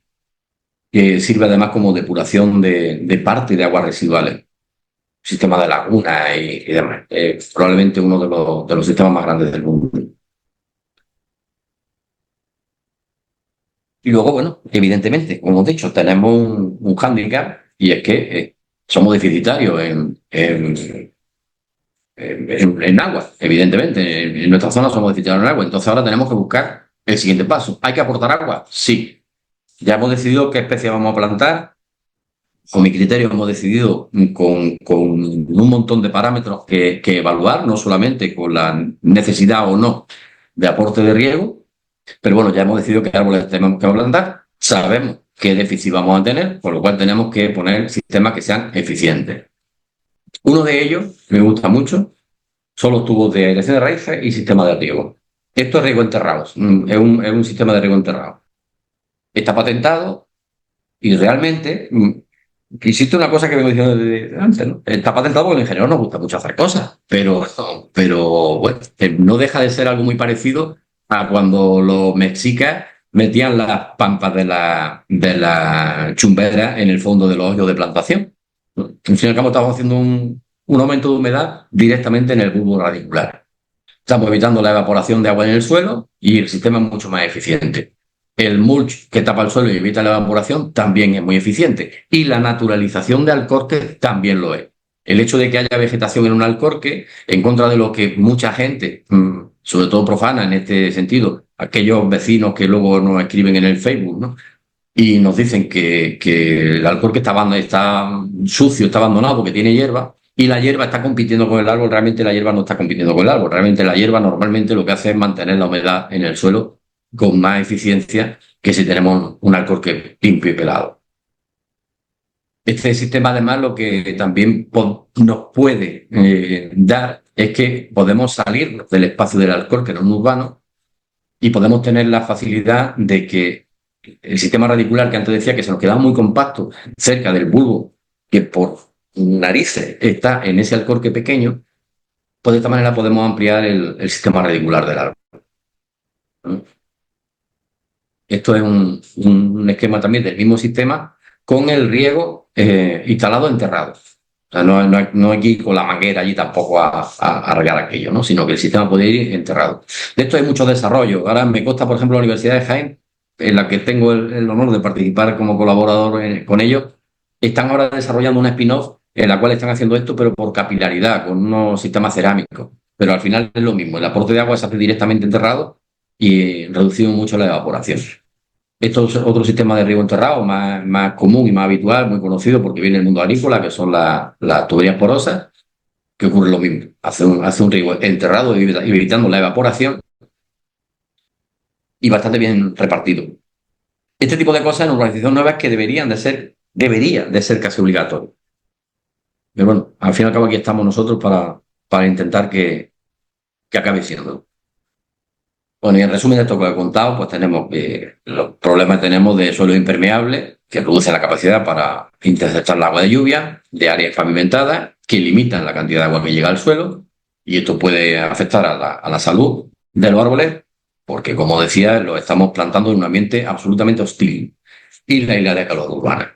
S2: que sirve además como depuración de parte de aguas residuales, sistema de laguna y demás. Probablemente uno de los sistemas más grandes del mundo. Y luego, bueno, evidentemente, como he dicho, tenemos un hándicap y es que somos deficitarios en agua, evidentemente. En nuestra zona somos deficitarios en agua. Entonces ahora tenemos que buscar el siguiente paso. ¿Hay que aportar agua? Sí. Ya hemos decidido qué especie vamos a plantar. Con mi criterio hemos decidido con un montón de parámetros que evaluar, no solamente con la necesidad o no de aporte de riego, pero bueno, ya hemos decidido qué árboles tenemos que plantar, sabemos qué déficit vamos a tener, por lo cual tenemos que poner sistemas que sean eficientes. Uno de ellos, que me gusta mucho, son los tubos de aireación de raíces y sistema de riego. Esto es riego enterrado, es un sistema de riego enterrado. Está patentado y realmente existe una cosa que vengo diciendo desde antes, ¿no? Está patentado porque al ingeniero nos gusta mucho hacer cosas, pero bueno, no deja de ser algo muy parecido a cuando los mexicas metían las pampas de la chumbera en el fondo de los hoyos de plantación, ¿no? Al fin y al cabo estamos haciendo un aumento de humedad directamente en el bulbo radicular. Estamos evitando la evaporación de agua en el suelo y el sistema es mucho más eficiente. El mulch que tapa el suelo y evita la evaporación también es muy eficiente. Y la naturalización de alcorques también lo es. El hecho de que haya vegetación en un alcorque, en contra de lo que mucha gente, sobre todo profana en este sentido, aquellos vecinos que luego nos escriben en el Facebook, ¿no? Y nos dicen que el alcorque está sucio, está abandonado porque tiene hierba, y la hierba está compitiendo con el árbol. Realmente la hierba no está compitiendo con el árbol. Realmente la hierba normalmente lo que hace es mantener la humedad en el suelo con más eficiencia que si tenemos un alcorque limpio y pelado. Este sistema, además, lo que también nos puede dar es que podemos salirnos del espacio del alcorque no urbano y podemos tener la facilidad de que el sistema radicular, que antes decía que se nos quedaba muy compacto cerca del bulbo, que por narices está en ese alcorque pequeño, pues de esta manera podemos ampliar el sistema radicular del árbol, ¿no? Esto es un esquema también del mismo sistema con el riego instalado enterrado. O sea, no hay que ir con la manguera allí tampoco a regar aquello, ¿no? Sino que el sistema puede ir enterrado. De esto hay mucho desarrollo. Ahora me consta, por ejemplo, la Universidad de Jaén, en la que tengo el honor de participar como colaborador con ellos, están ahora desarrollando una spin-off en la cual están haciendo esto, pero por capilaridad, con unos sistemas cerámicos. Pero al final es lo mismo. El aporte de agua se hace directamente enterrado y reducido mucho la evaporación. Esto es otro sistema de riego enterrado más común y más habitual, muy conocido porque viene del mundo agrícola, que son las tuberías porosas, que ocurre lo mismo. Hace un riego enterrado, evitando la evaporación y bastante bien repartido. Este tipo de cosas en urbanización nueva es que debería de ser casi obligatorio. Pero bueno, al fin y al cabo aquí estamos nosotros para intentar que acabe siendo. Bueno, y en resumen de esto que he contado, pues tenemos los problemas que tenemos de suelos impermeables, que reducen la capacidad para interceptar el agua de lluvia, de áreas pavimentadas, que limitan la cantidad de agua que llega al suelo, y esto puede afectar a la salud de los árboles, porque como decía, los estamos plantando en un ambiente absolutamente hostil, y la isla de calor urbana.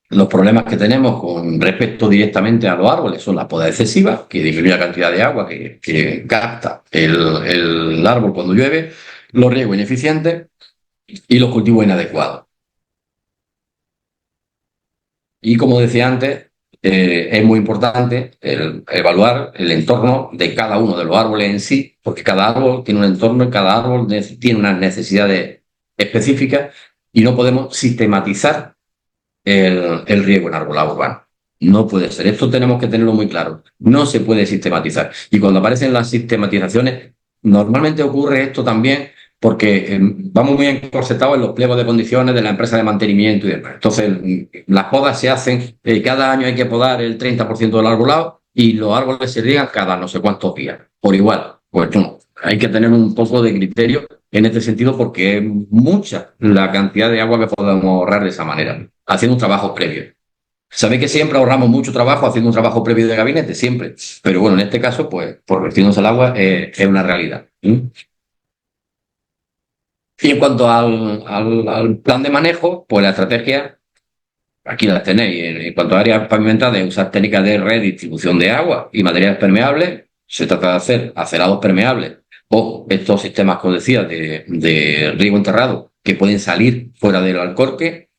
S2: Los problemas que tenemos con respecto directamente a los árboles son la poda excesiva, que disminuye la cantidad de agua que capta el árbol cuando llueve, los riegos ineficientes y los cultivos inadecuados. Y como decía antes, es muy importante evaluar el entorno de cada uno de los árboles en sí, porque cada árbol tiene un entorno y cada árbol tiene unas necesidades específicas y no podemos sistematizar el riego en arbolado urbano. No puede ser. Esto tenemos que tenerlo muy claro. No se puede sistematizar. Y cuando aparecen las sistematizaciones, normalmente ocurre esto también porque vamos muy encorsetados en los pliegos de condiciones de la empresa de mantenimiento y demás. Entonces, las podas se hacen, cada año hay que podar el 30% del arbolado y los árboles se riegan cada no sé cuántos días, por igual. Pues no, hay que tener un poco de criterio en este sentido porque es mucha la cantidad de agua que podemos ahorrar de esa manera, haciendo un trabajo previo. Sabéis que siempre ahorramos mucho trabajo haciendo un trabajo previo de gabinete, siempre. Pero bueno, en este caso, pues, por vertirnos al agua es una realidad. Y en cuanto al plan de manejo, pues la estrategia, aquí la tenéis. En cuanto a áreas pavimentadas, usar técnicas de redistribución de agua y materiales permeables. Se trata de hacer acerados permeables o estos sistemas, como decía, de riego enterrado que pueden salir fuera del alcorque.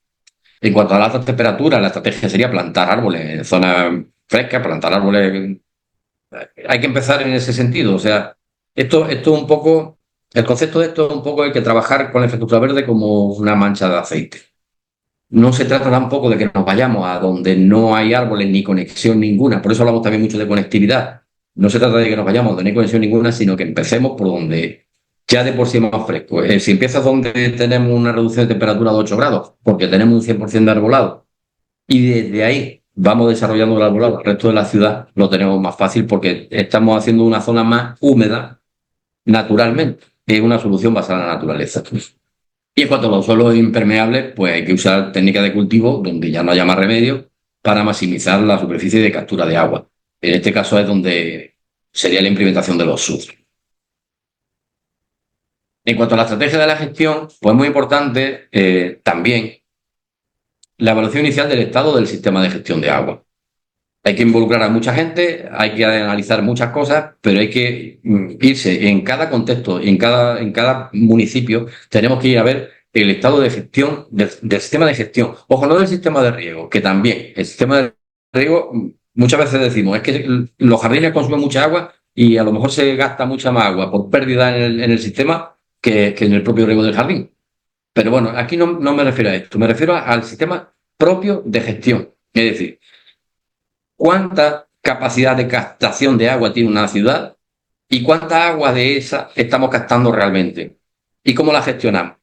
S2: En cuanto a las altas temperaturas, la estrategia sería plantar árboles en zonas frescas, plantar árboles. Hay que empezar en ese sentido. O sea, esto un poco, el concepto de esto es un poco hay que trabajar con la infraestructura verde como una mancha de aceite. No se trata tampoco de que nos vayamos a donde no hay árboles ni conexión ninguna. Por eso hablamos también mucho de conectividad. No se trata de que nos vayamos donde no hay conexión ninguna, sino que empecemos por donde ya de por sí es más fresco. Si empiezas donde tenemos una reducción de temperatura de 8 grados, porque tenemos un 100% de arbolado, y desde ahí vamos desarrollando el arbolado, el resto de la ciudad lo tenemos más fácil porque estamos haciendo una zona más húmeda naturalmente. Es una solución basada en la naturaleza. Y en cuanto a los suelos impermeables, pues hay que usar técnicas de cultivo donde ya no haya más remedio para maximizar la superficie de captura de agua. En este caso es donde sería la implementación de los SUV. En cuanto a la estrategia de la gestión, pues es muy importante también la evaluación inicial del estado del sistema de gestión de agua. Hay que involucrar a mucha gente, hay que analizar muchas cosas, pero hay que irse en cada contexto, en cada municipio, tenemos que ir a ver el estado de gestión del sistema de gestión. Ojo, no del sistema de riego, que también el sistema de riego, muchas veces decimos, es que los jardines consumen mucha agua y a lo mejor se gasta mucha más agua por pérdida en el sistema que en el propio riego del jardín. Pero bueno, aquí no me refiero a esto, me refiero al sistema propio de gestión. Es decir, cuánta capacidad de captación de agua tiene una ciudad y cuánta agua de esa estamos captando realmente y cómo la gestionamos.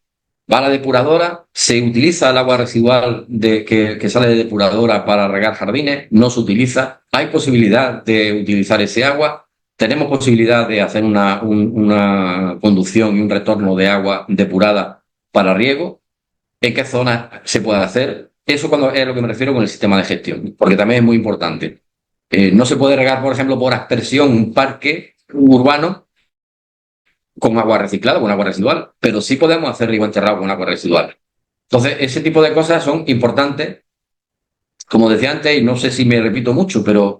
S2: Va a la depuradora, se utiliza el agua residual que sale de depuradora para regar jardines, no se utiliza. Hay posibilidad de utilizar ese agua. Tenemos posibilidad de hacer una conducción y un retorno de agua depurada para riego. ¿En qué zonas se puede hacer? Eso cuando es a lo que me refiero con el sistema de gestión, porque también es muy importante. No se puede regar, por ejemplo, por aspersión un parque urbano con agua reciclada, con agua residual, pero sí podemos hacer riego enterrado con agua residual. Entonces, ese tipo de cosas son importantes. Como decía antes, y no sé si me repito mucho, pero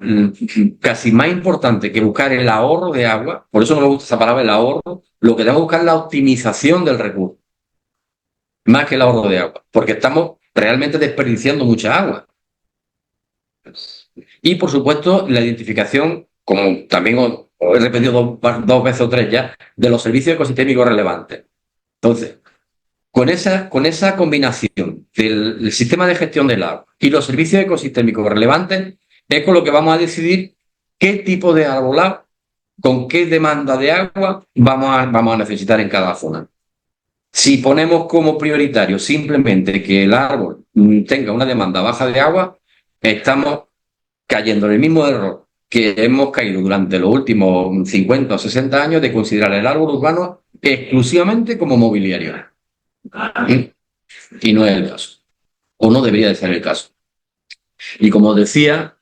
S2: casi más importante que buscar el ahorro de agua, por eso no me gusta esa palabra, el ahorro, lo que tenemos que buscar es la optimización del recurso, más que el ahorro de agua, porque estamos realmente desperdiciando mucha agua. Y, por supuesto, la identificación, como también os he repetido dos veces o tres ya, de los servicios ecosistémicos relevantes. Entonces, con esa combinación del sistema de gestión del agua y los servicios ecosistémicos relevantes, es con lo que vamos a decidir qué tipo de arbolado, con qué demanda de agua vamos a necesitar en cada zona. Si ponemos como prioritario simplemente que el árbol tenga una demanda baja de agua, estamos cayendo en el mismo error que hemos caído durante los últimos 50 o 60 años de considerar el árbol urbano exclusivamente como mobiliario. Y no es el caso, o no debería de ser el caso. Y como decía,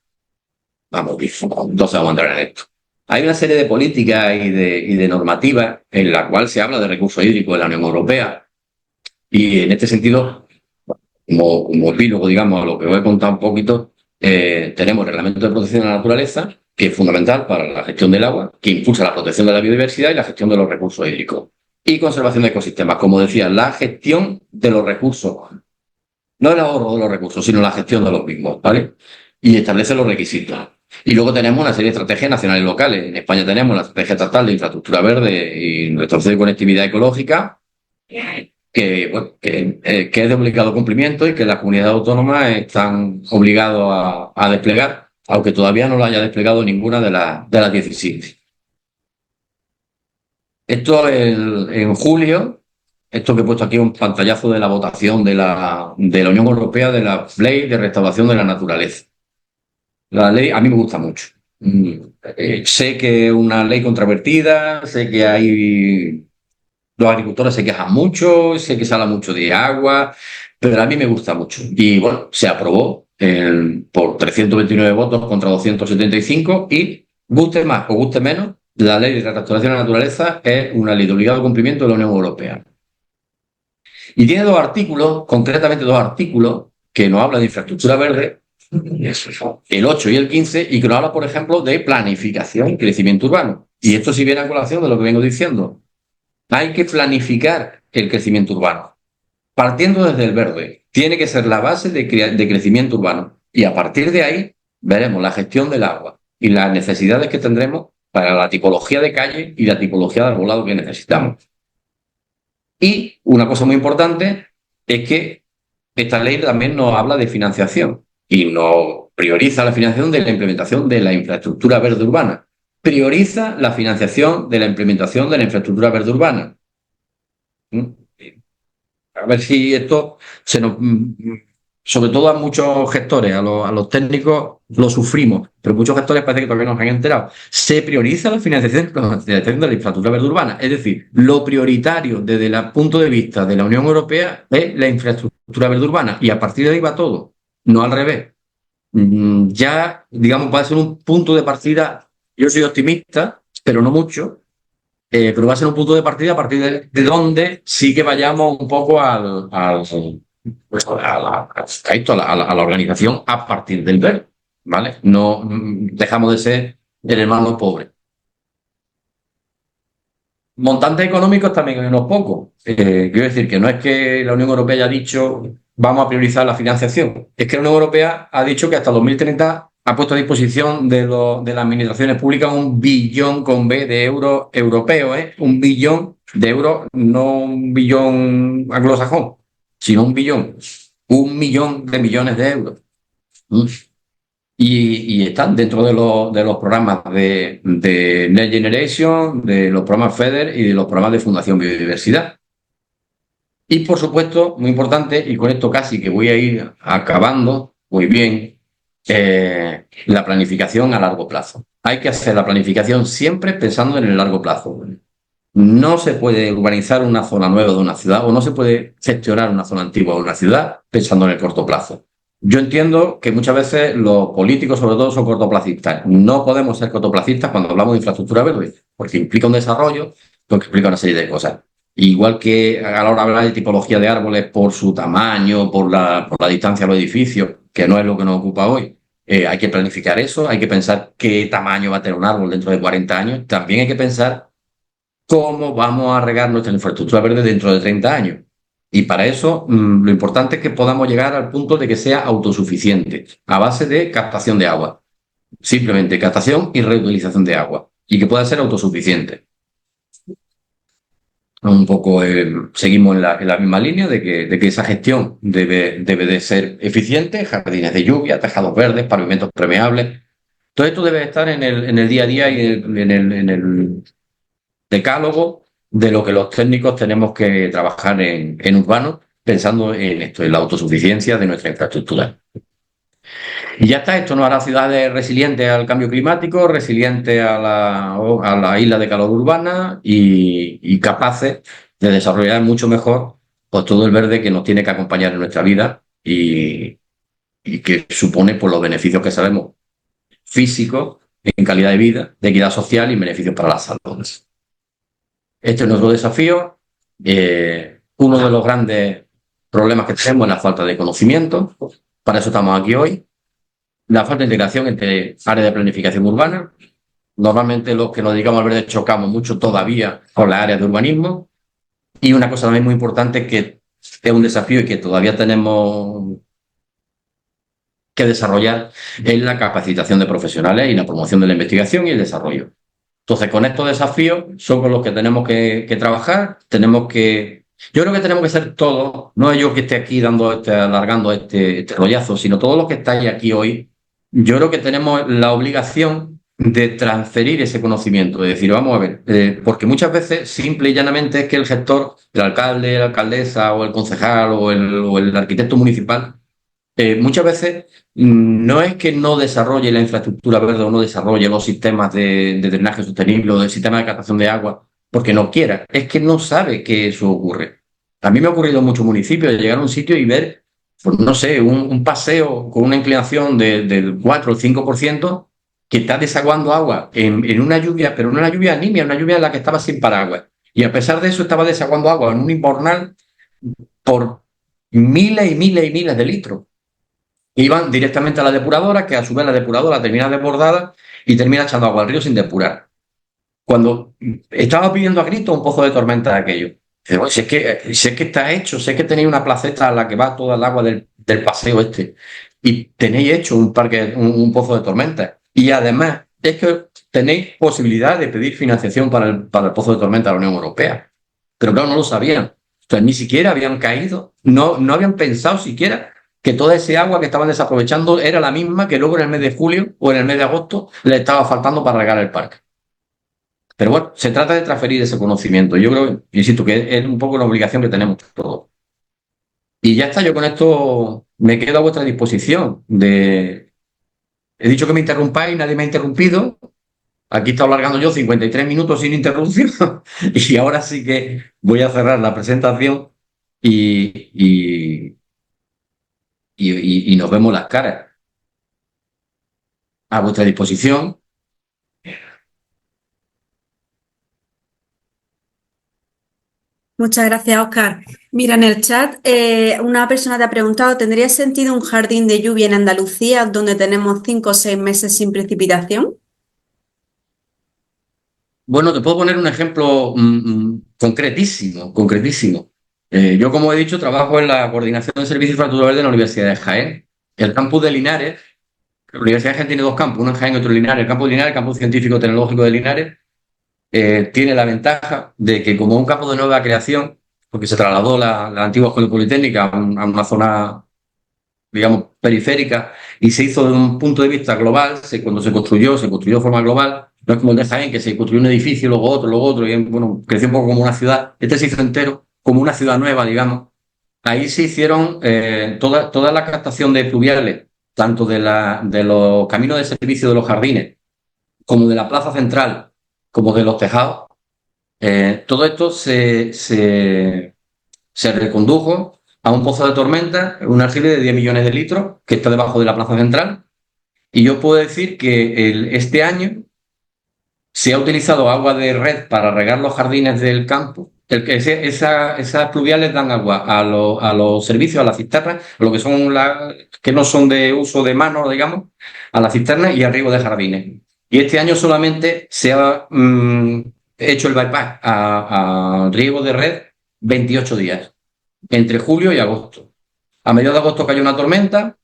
S2: entonces vamos a entrar en esto. Hay una serie de políticas y de normativas en la cual se habla de recursos hídricos de la Unión Europea. Y en este sentido, como epílogo, digamos, a lo que os he contado un poquito, tenemos el Reglamento de Protección de la Naturaleza, que es fundamental para la gestión del agua, que impulsa la protección de la biodiversidad y la gestión de los recursos hídricos. Y conservación de ecosistemas, como decía, la gestión de los recursos. No el ahorro de los recursos, sino la gestión de los mismos, ¿vale? Y establece los requisitos. Y luego tenemos una serie de estrategias nacionales y locales. En España tenemos la Estrategia Estatal de Infraestructura Verde y Retorno y Conectividad Ecológica, bueno, que es de obligado cumplimiento y que las comunidades autónomas están obligados a desplegar, aunque todavía no lo haya desplegado ninguna de las 17. Esto en julio, esto que he puesto aquí es un pantallazo de la votación de la Unión Europea de la Ley de Restauración de la Naturaleza. La ley a mí me gusta mucho. Sé que es una ley controvertida, sé que los agricultores se quejan mucho, sé que se habla mucho de agua, pero a mí me gusta mucho. Y bueno, se aprobó por 329 votos contra 275 y, guste más o guste menos, la ley de restauración de la naturaleza es una ley de obligado cumplimiento de la Unión Europea. Y tiene dos artículos, concretamente dos artículos, que nos hablan de infraestructura verde, el 8 y el 15, y que nos habla, por ejemplo, de planificación y crecimiento urbano. Y esto sí viene a colación de lo que vengo diciendo. Hay que planificar el crecimiento urbano, partiendo desde el verde. Tiene que ser la base de crecimiento urbano. Y a partir de ahí veremos la gestión del agua y las necesidades que tendremos para la tipología de calle y la tipología de arbolado que necesitamos. Y una cosa muy importante es que esta ley también nos habla de financiación y nos prioriza la financiación de la implementación de la infraestructura verde urbana. Prioriza la financiación de la implementación de la infraestructura verde urbana. A ver si esto se nos... Sobre todo a muchos gestores, a los técnicos lo sufrimos, pero muchos gestores parece que todavía no se han enterado. Se prioriza la financiación de la infraestructura verde urbana. Es decir, lo prioritario desde el punto de vista de la Unión Europea es la infraestructura verde urbana y a partir de ahí va todo, no al revés. Ya, digamos, va a ser un punto de partida. Yo soy optimista, pero no mucho. Pero va a ser un punto de partida a partir de donde sí que vayamos un poco a la organización a partir del verde, ¿vale? No dejamos de ser el hermano pobre. Montantes económicos también hay unos pocos. Quiero decir que no es que la Unión Europea haya dicho vamos a priorizar la financiación, es que la Unión Europea ha dicho que hasta 2030 ha puesto a disposición de las administraciones públicas 1 billón con B de euros europeos, 1 billón de euros, no 1 billón anglosajón, sino 1 billón, 1 millón de millones de euros. y están dentro de los programas de Next Generation, de los programas FEDER y de los programas de Fundación Biodiversidad. Y por supuesto, muy importante, y con esto casi que voy a ir acabando muy bien, la planificación a largo plazo. Hay que hacer la planificación siempre pensando en el largo plazo. No se puede urbanizar una zona nueva de una ciudad o no se puede gestionar una zona antigua de una ciudad pensando en el corto plazo. Yo entiendo que muchas veces los políticos, sobre todo, son cortoplacistas. No podemos ser cortoplacistas cuando hablamos de infraestructura verde, porque implica un desarrollo, porque implica una serie de cosas. Igual que a la hora de hablar de tipología de árboles por su tamaño, por la distancia a los edificios, que no es lo que nos ocupa hoy, hay que planificar eso, hay que pensar qué tamaño va a tener un árbol dentro de 40 años. También hay que pensar cómo vamos a regar nuestra infraestructura verde dentro de 30 años. Y para eso, lo importante es que podamos llegar al punto de que sea autosuficiente, a base de captación de agua. Simplemente captación y reutilización de agua. Y que pueda ser autosuficiente. Un poco seguimos en la misma línea de que esa gestión debe de ser eficiente, jardines de lluvia, tejados verdes, pavimentos permeables. Todo esto debe estar en el día a día y en el decálogo de lo que los técnicos tenemos que trabajar en urbano, pensando en esto, en la autosuficiencia de nuestra infraestructura. Y ya está, esto nos hará ciudades resilientes al cambio climático, resilientes a la isla de calor urbana y capaces de desarrollar mucho mejor pues, todo el verde que nos tiene que acompañar en nuestra vida y que supone pues, los beneficios que sabemos físicos, en calidad de vida, de equidad social y beneficios para la salud. Este es nuestro desafío. Uno de los grandes problemas que tenemos es la falta de conocimiento. Para eso estamos aquí hoy. La falta de integración entre áreas de planificación urbana. Normalmente los que nos dedicamos al verde chocamos mucho todavía con las áreas de urbanismo. Y una cosa también muy importante que es un desafío y que todavía tenemos que desarrollar es la capacitación de profesionales y la promoción de la investigación y el desarrollo. Entonces, con estos desafíos son con los que tenemos que trabajar, yo creo que tenemos que ser todos, no es yo que esté aquí alargando este rollazo, sino todos los que estáis aquí hoy, yo creo que tenemos la obligación de transferir ese conocimiento, de decir, vamos a ver, porque muchas veces simple y llanamente es que el gestor, el alcalde, la alcaldesa o el concejal o el arquitecto municipal muchas veces no es que no desarrolle la infraestructura verde o no desarrolle los sistemas de drenaje sostenible o del sistema de captación de agua porque no quiera, es que no sabe que eso ocurre. A mí me ha ocurrido en muchos municipios de llegar a un sitio y ver, pues, no sé, un paseo con una inclinación del 4 o 5% que está desaguando agua en una lluvia, pero no una lluvia nimia, una lluvia en la que estaba sin paraguas. Y a pesar de eso estaba desaguando agua en un invernal por miles y miles y miles de litros. Iban directamente a la depuradora, que a su vez la depuradora termina desbordada y termina echando agua al río sin depurar. Cuando estaba pidiendo a gritos un pozo de tormenta de aquello. Dice, bueno, si es que está hecho, si es que tenéis una placeta a la que va toda el agua del paseo este y tenéis hecho un parque, un pozo de tormenta. Y además es que tenéis posibilidad de pedir financiación para el pozo de tormenta de la Unión Europea. Pero claro, no lo sabían. Entonces ni siquiera habían caído, no habían pensado siquiera que toda ese agua que estaban desaprovechando era la misma que luego en el mes de julio o en el mes de agosto le estaba faltando para regar el parque. Pero bueno, se trata de transferir ese conocimiento. Yo creo, insisto, que es un poco la obligación que tenemos todos. Y ya está, yo con esto me quedo a vuestra disposición. He dicho que me interrumpáis, nadie me ha interrumpido. Aquí he estado alargando yo 53 minutos sin interrupción y ahora sí que voy a cerrar la presentación y, y nos vemos las caras. A vuestra disposición.
S3: Muchas gracias, Oscar. Mira, en el chat una persona te ha preguntado, ¿tendría sentido un jardín de lluvia en Andalucía donde tenemos 5 o 6 meses sin precipitación?
S2: Bueno, te puedo poner un ejemplo concretísimo, concretísimo. Yo, como he dicho, trabajo en la coordinación de servicios de infraestructura verde de la Universidad de Jaén. El campus de Linares, la Universidad de Jaén tiene dos campus, uno en Jaén y otro en Linares. El campus de Linares, el campus científico-tecnológico de Linares, tiene la ventaja de que como un campo de nueva creación, porque se trasladó la antigua escuela politécnica a una zona digamos, periférica y se hizo desde un punto de vista global. Cuando se construyó de forma global. No es como el de Jaén, que se construyó un edificio, luego otro, y bueno, creció un poco como una ciudad. Este se hizo entero, como una ciudad nueva, digamos. Ahí se hicieron toda la captación de pluviales, tanto de los caminos de servicio de los jardines, como de la plaza central, como de los tejados. Todo esto se recondujo a un pozo de tormenta, un aljibe de 10 millones de litros, que está debajo de la plaza central. Y yo puedo decir que este año se ha utilizado agua de red para regar los jardines del campo. Esas pluviales dan agua a los servicios, a las cisternas, lo que son que no son de uso de mano, digamos, a las cisternas y a riego de jardines. Y este año solamente se ha hecho el bypass a riego de red 28 días, entre julio y agosto. A mediados de agosto cayó una tormenta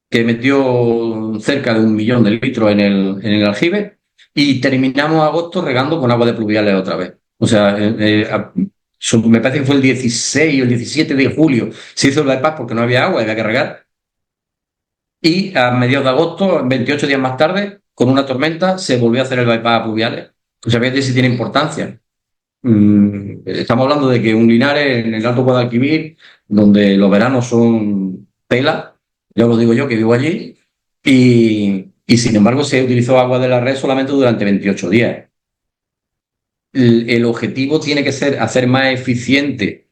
S2: que metió cerca de 1 millón de litros en el aljibe y terminamos agosto regando con agua de pluviales otra vez. O sea, me parece que fue el 16 o el 17 de julio se hizo el bypass porque no había agua, había que regar. Y a mediados de agosto, 28 días más tarde, con una tormenta, se volvió a hacer el bypass a pluviales. O sea, fíjate si tiene importancia. Estamos hablando de que un Linares en el Alto Guadalquivir, donde los veranos son tela, ya lo digo yo que vivo allí, y sin embargo se utilizó agua de la red solamente durante 28 días. El objetivo tiene que ser hacer más eficiente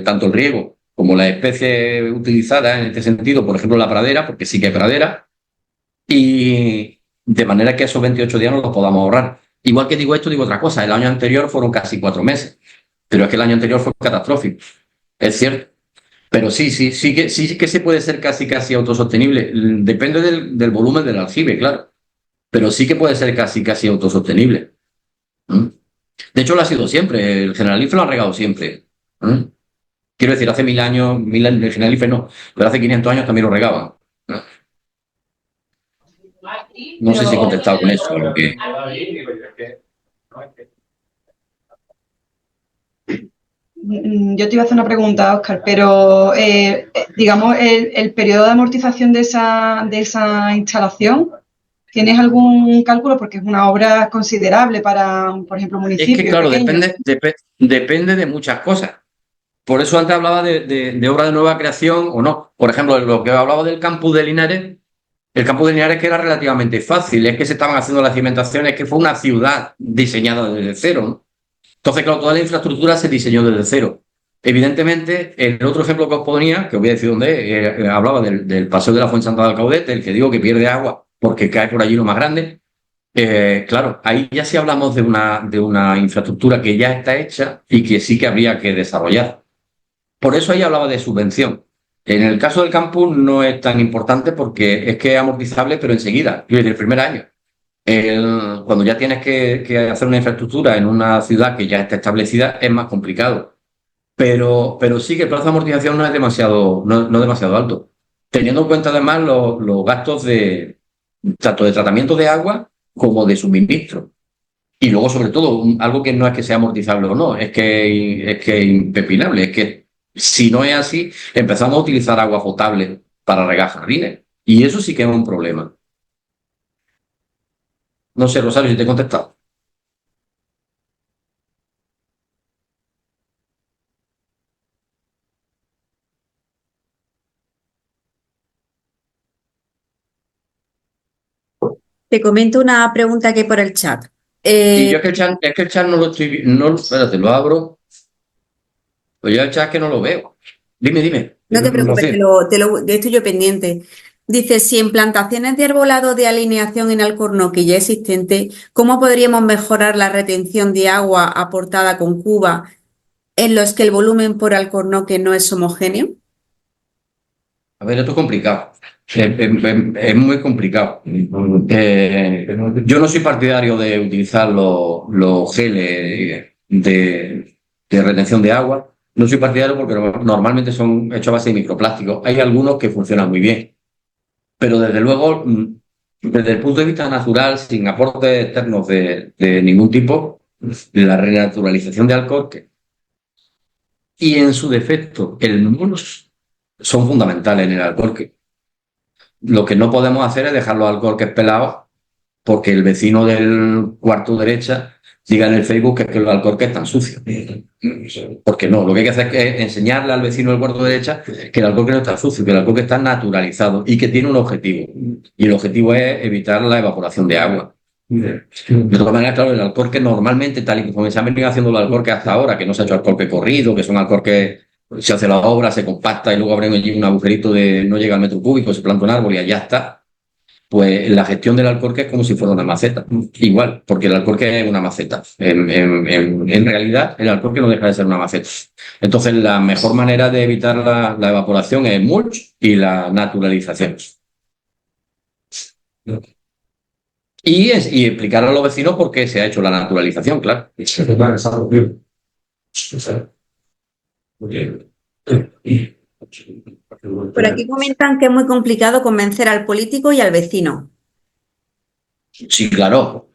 S2: tanto el riego como las especies utilizadas en este sentido, por ejemplo la pradera, porque sí que hay pradera, y de manera que esos 28 días nos los podamos ahorrar. Igual que digo esto, digo otra cosa. El año anterior fueron casi 4 meses, pero es que el año anterior fue catastrófico. Es cierto. Pero sí que se puede ser casi autosostenible. Depende del volumen del aljibe, claro. Pero sí que puede ser casi autosostenible. ¿Mm? De hecho, lo ha sido siempre. El Generalife lo ha regado siempre. ¿Mm? Quiero decir, hace 1000 años, el Generalife no, pero hace 500 años también lo regaban. ¿No? No sé si he contestado con eso. Porque...
S1: Yo te iba a hacer una pregunta, Óscar, pero digamos, el periodo de amortización de esa instalación, ¿tienes algún cálculo? Porque es una obra considerable para, por ejemplo, un municipio
S2: Es que, claro,
S1: pequeño.
S2: depende de muchas cosas. Por eso antes hablaba de obra de nueva creación o no. Por ejemplo, lo que hablaba del campus de Linares, el campus de Linares que era relativamente fácil, es que se estaban haciendo las cimentaciones, que fue una ciudad diseñada desde cero, ¿no? Entonces, claro, toda la infraestructura se diseñó desde cero. Evidentemente, el otro ejemplo que os ponía, que os voy a decir dónde es, hablaba del paseo de la Fuensanta de Alcaudete, el que digo que pierde agua porque cae por allí lo más grande. Claro, ahí ya sí hablamos de una infraestructura que ya está hecha y que sí que habría que desarrollar. Por eso ahí hablaba de subvención. En el caso del campus no es tan importante porque es que es amortizable, pero enseguida, desde el primer año. Cuando ya tienes que hacer una infraestructura en una ciudad que ya está establecida, es más complicado. Pero sí que el plazo de amortización no es demasiado alto. Teniendo en cuenta además los gastos tanto de tratamiento de agua como de suministro. Y luego, sobre todo, algo que no es que sea amortizable o no, es que es impepinable. Es que si no es así, empezamos a utilizar agua potable para regar jardines. Y eso sí que es un problema. No sé, Rosario, si te he contestado.
S3: Te comento una pregunta que hay por el chat.
S2: Y yo es que el chat no lo estoy viendo. Espérate, lo abro. Pues yo el chat es que no lo veo. Dime.
S3: No te preocupes,
S2: Rocío.
S3: de esto yo pendiente. Dice, si en plantaciones de arbolado de alineación en alcornoque ya existente, ¿cómo podríamos mejorar la retención de agua aportada con cuba en los que el volumen por alcornoque no es homogéneo?
S2: A ver, esto es complicado. Es muy complicado. Yo no soy partidario de utilizar los geles de retención de agua. No soy partidario porque normalmente son hechos a base de microplásticos. Hay algunos que funcionan muy bien. Pero desde luego, desde el punto de vista natural, sin aportes externos de ningún tipo, la renaturalización de alcorque y en su defecto el humus son fundamentales en el alcorque. lo que no podemos hacer es dejar los alcorques pelados porque el vecino del cuarto derecha diga en el Facebook que los alcorques están sucios. Porque no, lo que hay que hacer es enseñarle al vecino del cuarto derecha que el alcorque no está sucio, que el alcorque está naturalizado y que tiene un objetivo. Y el objetivo es evitar la evaporación de agua. De todas maneras, claro, el alcorque normalmente, tal y como se han venido haciendo los alcorques hasta ahora, que no se ha hecho alcorque corrido, que son alcorques, se hace la obra, se compacta y luego abren allí un agujerito de no llega al metro cúbico, se planta un árbol y allá está. Pues la gestión del alcorque es como si fuera una maceta. Igual, porque el alcorque es una maceta. En realidad, el alcorque no deja de ser una maceta. Entonces, la mejor manera de evitar la evaporación es el mulch y la naturalización. Y explicar a los vecinos por qué se ha hecho la naturalización, claro.
S3: Por aquí comentan que es muy complicado convencer al político y al vecino.
S2: Sí, claro.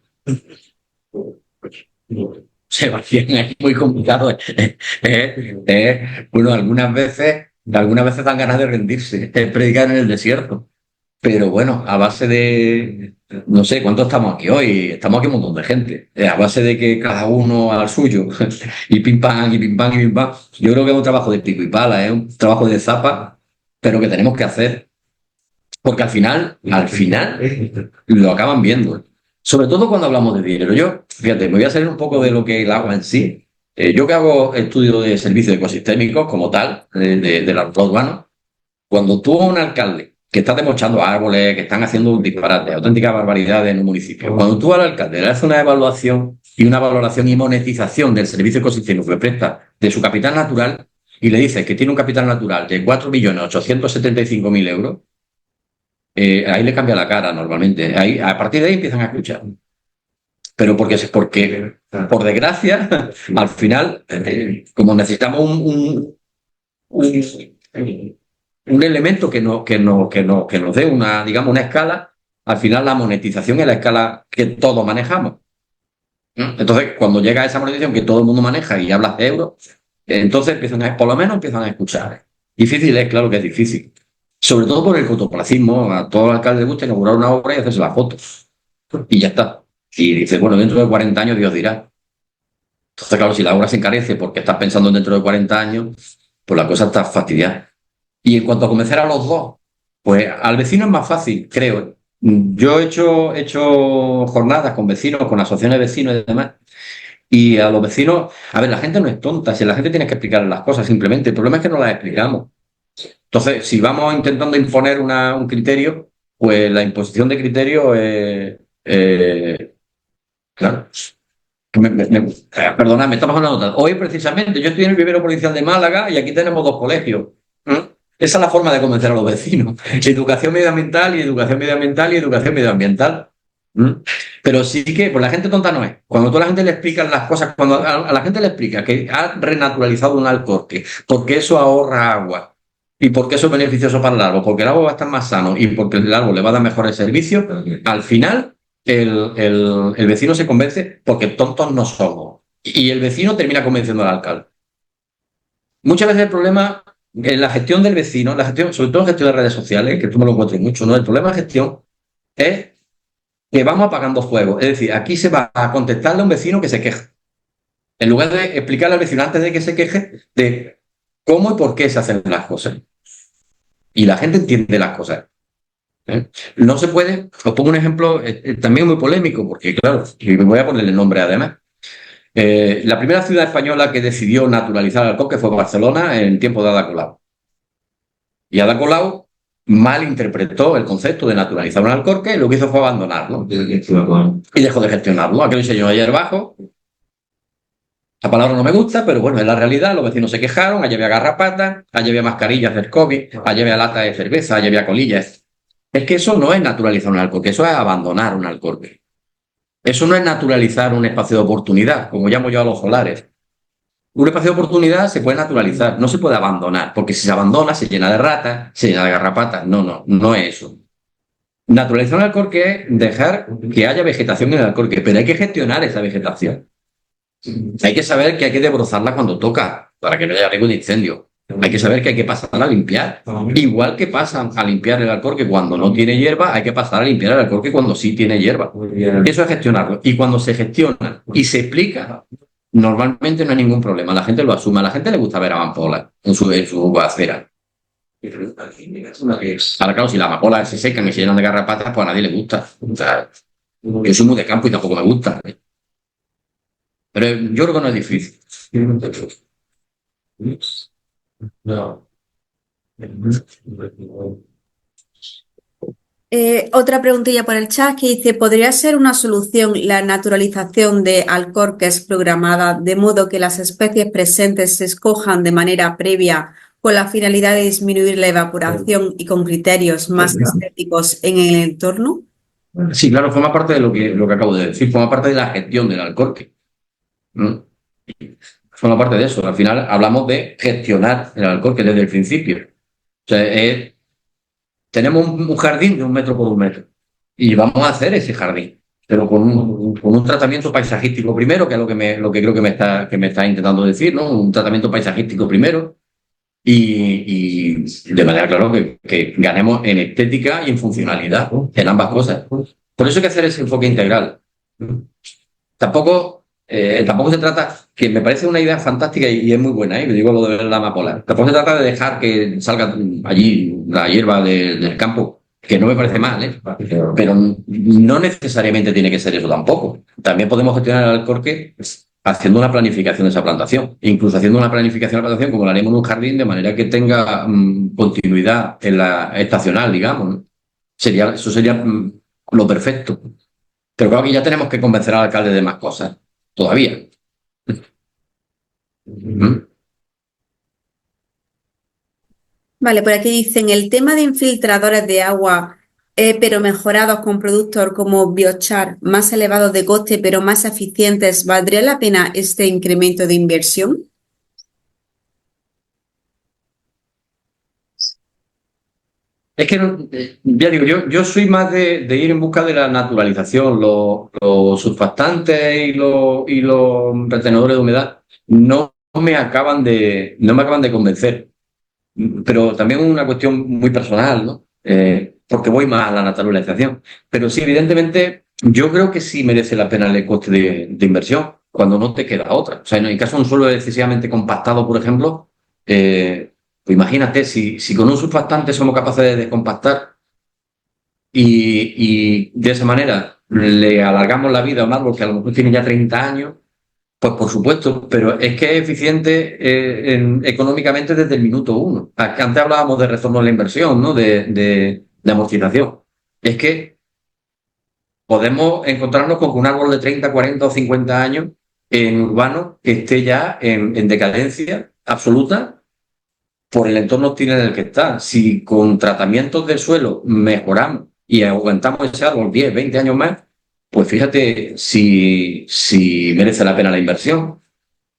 S2: Sebastián, es muy complicado. Bueno, algunas veces dan ganas de rendirse, predicar en el desierto. Pero bueno, a base de, no sé, ¿cuántos estamos aquí hoy? Estamos aquí un montón de gente. A base de que cada uno al suyo, y pim pam, y pim pam, y pim pam. Yo creo que es un trabajo de pico y pala, es un trabajo de zapa, pero que tenemos que hacer. Porque al final, lo acaban viendo. Sobre todo cuando hablamos de dinero. Yo, fíjate, me voy a salir un poco de lo que es el agua en sí. Yo que hago estudio de servicios ecosistémicos como tal, de la ruta urbana, cuando tú a un alcalde que está demochando árboles, que están haciendo un disparate, auténticas barbaridades en un municipio, cuando tú al alcalde le haces una evaluación y una valoración y monetización del servicio ecosistémico que presta de su capital natural y le dices que tiene un capital natural de 4.875.000 euros, ahí le cambia la cara normalmente. Ahí, a partir de ahí empiezan a escuchar. Pero porque, por desgracia, al final, como necesitamos un elemento que nos dé una escala, al final la monetización es la escala que todos manejamos. Entonces, cuando llega esa monetización que todo el mundo maneja y hablas de euros, entonces por lo menos empiezan a escuchar. Difícil es, claro que es difícil. Sobre todo por el cortoplacismo, a todo alcalde le gusta inaugurar una obra y hacerse las fotos. Y ya está. Y dice, bueno, dentro de 40 años Dios dirá. Entonces, claro, si la obra se encarece porque estás pensando en dentro de 40 años, pues la cosa está fastidiada. Y en cuanto a convencer a los dos, pues al vecino es más fácil, creo. Yo he hecho jornadas con vecinos, con asociaciones de vecinos y demás, y a los vecinos, a ver, la gente no es tonta, si la gente tiene que explicar las cosas simplemente, el problema es que no las explicamos. Entonces, si vamos intentando imponer un criterio, pues la imposición de criterio es... claro. Perdonadme, estamos hablando. Hoy precisamente, yo estoy en el vivero provincial de Málaga y aquí tenemos 2 colegios. Esa es la forma de convencer a los vecinos. Educación medioambiental y educación medioambiental y educación medioambiental. Pero sí que, pues la gente tonta no es. Cuando tú a la gente le explicas las cosas, cuando a la gente le explica que ha renaturalizado un alcorque, porque eso ahorra agua y porque eso es beneficioso para el árbol, porque el árbol va a estar más sano y porque el árbol le va a dar mejores servicios, al final el vecino se convence porque tontos no somos. Y el vecino termina convenciendo al alcalde. Muchas veces el problema en la gestión del vecino, sobre todo en gestión de redes sociales, que tú me lo encuentras mucho, ¿no? El problema de gestión es que vamos apagando fuego. Es decir, aquí se va a contestarle a un vecino que se queja. En lugar de explicarle al vecino antes de que se queje de cómo y por qué se hacen las cosas. Y la gente entiende las cosas. No se puede, os pongo un ejemplo también muy polémico, porque claro, y me voy a poner el nombre además. La primera ciudad española que decidió naturalizar el alcorque fue Barcelona en tiempo de Ada Colau. Y Ada Colau mal interpretó el concepto de naturalizar un alcorque y lo que hizo fue abandonarlo. Y dejó de gestionarlo. Aquel diseño ayer bajo. La palabra no me gusta, pero bueno, es la realidad. Los vecinos se quejaron, allí había garrapatas, allí había mascarillas del COVID, allí había latas de cerveza, allí había colillas. Es que eso no es naturalizar un alcorque, eso es abandonar un alcorque. Eso no es naturalizar un espacio de oportunidad, como llamo yo a los solares. Un espacio de oportunidad se puede naturalizar, no se puede abandonar, porque si se abandona se llena de ratas, se llena de garrapatas. No es eso. Naturalizar un alcorque es dejar que haya vegetación en el alcorque, pero hay que gestionar esa vegetación. Hay que saber que hay que desbrozarla cuando toca, para que no haya riesgo de incendio. Hay que saber que hay que pasar a limpiar. Igual que pasan a limpiar el alcorque cuando no tiene hierba, hay que pasar a limpiar el alcorque cuando sí tiene hierba. Eso es gestionarlo. Y cuando se gestiona y se explica, normalmente no hay ningún problema. La gente lo asume. A la gente le gusta ver amapolas en su acera. Ahora, claro, si las amapolas se secan y se llenan de garrapatas, pues a nadie le gusta. O sea, yo soy muy de campo y tampoco me gusta. Pero yo creo que no es difícil. No.
S3: Otra preguntilla por el chat que dice, ¿podría ser una solución la naturalización de alcorques programada de modo que las especies presentes se escojan de manera previa con la finalidad de disminuir la evaporación y con criterios más estéticos en el entorno?
S2: Sí, claro, forma parte de lo que acabo de decir, forma parte de la gestión del alcorque. ¿Mm? Forma parte de eso. Al final hablamos de gestionar el alcorque desde el principio. O sea, tenemos un jardín de 1 metro por 1 metro y vamos a hacer ese jardín, pero con un tratamiento paisajístico primero, que es lo que creo que me está intentando decir, ¿no? Un tratamiento paisajístico primero y de manera, claro, que ganemos en estética y en funcionalidad, en ambas cosas. Por eso hay que hacer ese enfoque integral. Tampoco se trata, que me parece una idea fantástica y es muy buena, ¿eh? Que digo lo de la amapola. Tampoco se trata de dejar que salga allí la hierba del campo, que no me parece mal, ¿eh? Pero no necesariamente tiene que ser eso tampoco. También podemos gestionar el alcorque haciendo una planificación de esa plantación, incluso haciendo una planificación de la plantación como la haremos en un jardín, de manera que tenga continuidad en la estacional, digamos, ¿no? Eso sería lo perfecto. Pero claro que ya tenemos que convencer al alcalde de más cosas, todavía. ¿Mm?
S3: Vale, por aquí dicen, el tema de infiltradores de agua, pero mejorados con productos como biochar, más elevados de coste, pero más eficientes, ¿valdría la pena este incremento de inversión?
S2: Es que, ya digo, yo soy más de ir en busca de la naturalización. Los surfactantes y los retenedores de humedad no me acaban de convencer. Pero también es una cuestión muy personal, ¿no? Porque voy más a la naturalización. Pero sí, evidentemente, yo creo que sí merece la pena el coste de inversión cuando no te queda otra. O sea, en el caso de un suelo excesivamente compactado, por ejemplo, pues imagínate, si con un surfactante somos capaces de descompactar y de esa manera le alargamos la vida a un árbol que a lo mejor tiene ya 30 años, pues por supuesto, pero es que es eficiente económicamente desde el minuto uno. Antes hablábamos de retorno de la inversión, ¿no? De amortización. Es que podemos encontrarnos con un árbol de 30, 40 o 50 años en urbano que esté ya en decadencia absoluta por el entorno hostil en el que está. Si con tratamientos del suelo mejoramos y aguantamos ese árbol 10, 20 años más, pues fíjate si merece la pena la inversión.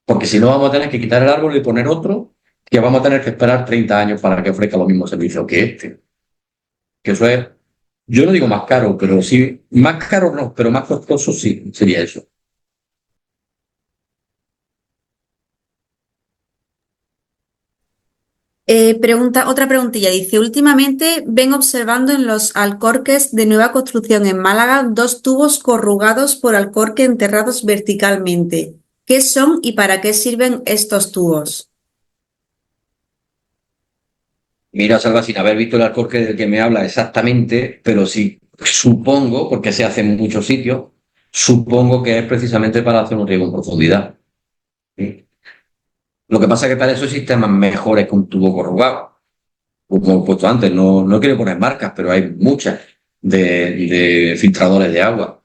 S2: Porque si no, vamos a tener que quitar el árbol y poner otro, que vamos a tener que esperar 30 años para que ofrezca los mismos servicios que este. Que eso es, yo no digo más caro, pero sí, más caro no, pero más costoso sí, sería eso.
S3: Otra preguntilla, dice, últimamente ven observando en los alcorques de nueva construcción en Málaga dos tubos corrugados por alcorque enterrados verticalmente. ¿Qué son y para qué sirven estos tubos?
S2: Mira, Salva, sin haber visto el alcorque del que me habla exactamente, pero sí supongo, porque se hace en muchos sitios, supongo que es precisamente para hacer un riego en profundidad. ¿Sí? Lo que pasa es que para eso hay sistemas mejores que un tubo corrugado. Como he puesto antes, no quiero poner marcas, pero hay muchas de filtradores de agua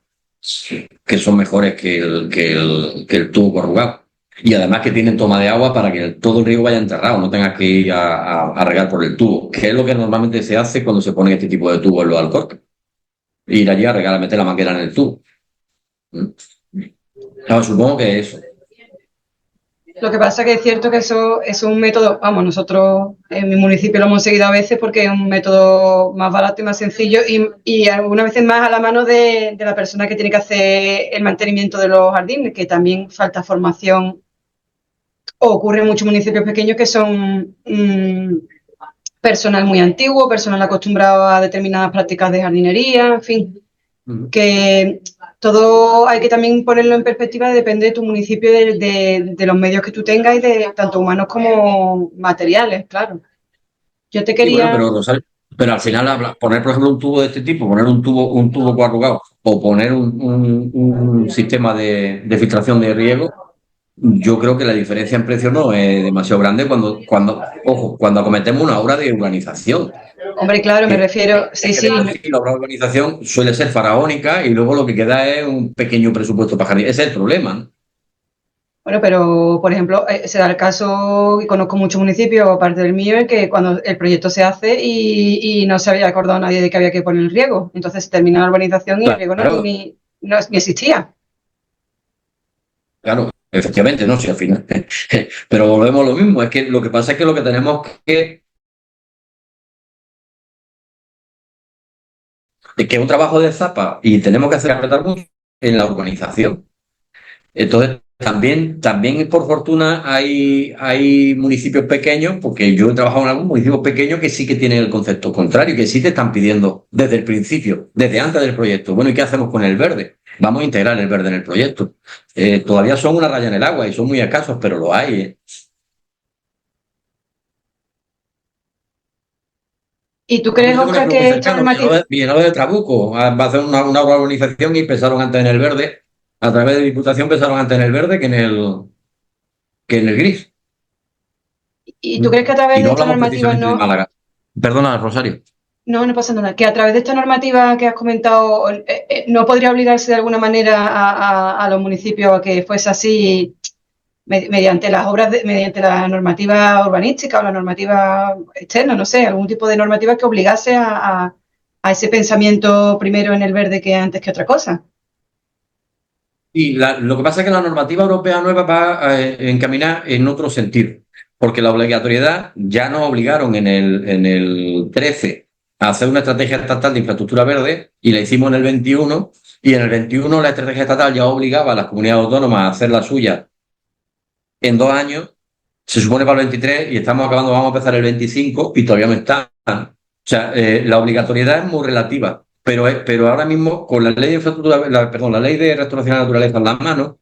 S2: que son mejores que el tubo corrugado. Y además que tienen toma de agua para que todo el riego vaya enterrado, no tengas que ir a regar por el tubo, que es lo que normalmente se hace cuando se pone este tipo de tubos en los alcorques. Ir allí a regar, a meter la manguera en el tubo. ¿Mm? Claro, supongo que eso.
S1: Lo que pasa que es cierto que eso es un método, vamos, nosotros en mi municipio lo hemos seguido a veces porque es un método más barato y más sencillo y algunas veces más a la mano de la persona que tiene que hacer el mantenimiento de los jardines, que también falta formación o ocurre en muchos municipios pequeños que son personal muy antiguo, personal acostumbrado a determinadas prácticas de jardinería, en fin, que todo hay que también ponerlo en perspectiva, depende de tu municipio, de los medios que tú tengas y de tanto humanos como materiales, claro. Yo te
S2: Sí, bueno,
S1: quería...
S2: pero Rosario, pero al final poner, por ejemplo, un tubo de este tipo, poner un tubo coarrugado o poner un sistema de filtración de riego, yo creo que la diferencia en precio no es demasiado grande ojo, cuando acometemos una obra de urbanización.
S1: Hombre, claro, me
S2: Que,
S1: refiero, sí,
S2: es que de
S1: sí,
S2: por sí la obra de urbanización suele ser faraónica y luego lo que queda es un pequeño presupuesto para jardín. Ese es el problema, ¿no?
S1: bueno, pero por ejemplo, se da el caso, y conozco muchos municipios, aparte del mío, en que cuando el proyecto se hace y no se había acordado nadie de que había que poner el riego. Entonces se termina la urbanización y el riego
S2: Claro,
S1: ni existía.
S2: claro, efectivamente, no sé, al final. Pero volvemos a lo mismo, es que lo que pasa es que lo que tenemos que es un trabajo de zapa y tenemos que hacer apretar mucho en la urbanización. Entonces, también por fortuna hay municipios pequeños, porque yo he trabajado en algún municipio pequeño que sí que tienen el concepto contrario, que sí te están pidiendo desde el principio, desde antes del proyecto. Bueno, ¿y qué hacemos con el verde? Vamos a integrar el verde en el proyecto. Todavía son una raya en el agua y son muy escasos, pero lo hay, ¿eh?
S1: ¿Y tú
S2: Yo
S1: crees,
S2: tengo un
S1: Oscar,
S2: ejemplo muy
S1: que esta
S2: cercano,
S1: normativa...
S2: Villanueva de Trabuco, va a hacer una urbanización y empezaron antes en el verde, a través de Diputación empezaron antes en el verde que en el gris.
S1: ¿Y tú crees que a
S2: Y
S1: través de
S2: no
S1: esta
S2: hablamos
S1: normativa
S2: precisamente de
S1: no...
S2: Málaga. Perdona, Rosario.
S1: No, no pasa nada. Que a través de esta normativa que has comentado, ¿no podría obligarse de alguna manera a los municipios a que fuese así mediante las obras, mediante la normativa urbanística o la normativa externa, no sé, algún tipo de normativa que obligase a ese pensamiento primero en el verde que antes que otra cosa?
S2: Y lo que pasa es que la normativa europea nueva va a encaminar en otro sentido, porque la obligatoriedad ya nos obligaron en el 13 a hacer una estrategia estatal de infraestructura verde y la hicimos en el 21 y en el 21 la estrategia estatal ya obligaba a las comunidades autónomas a hacer la suya en 2 años, se supone para el 23 y estamos acabando, vamos a empezar el 25 y todavía no está. O sea, la obligatoriedad es muy relativa, pero ahora mismo con la ley de infraestructura, perdón, la ley de restauración de la naturaleza en las manos,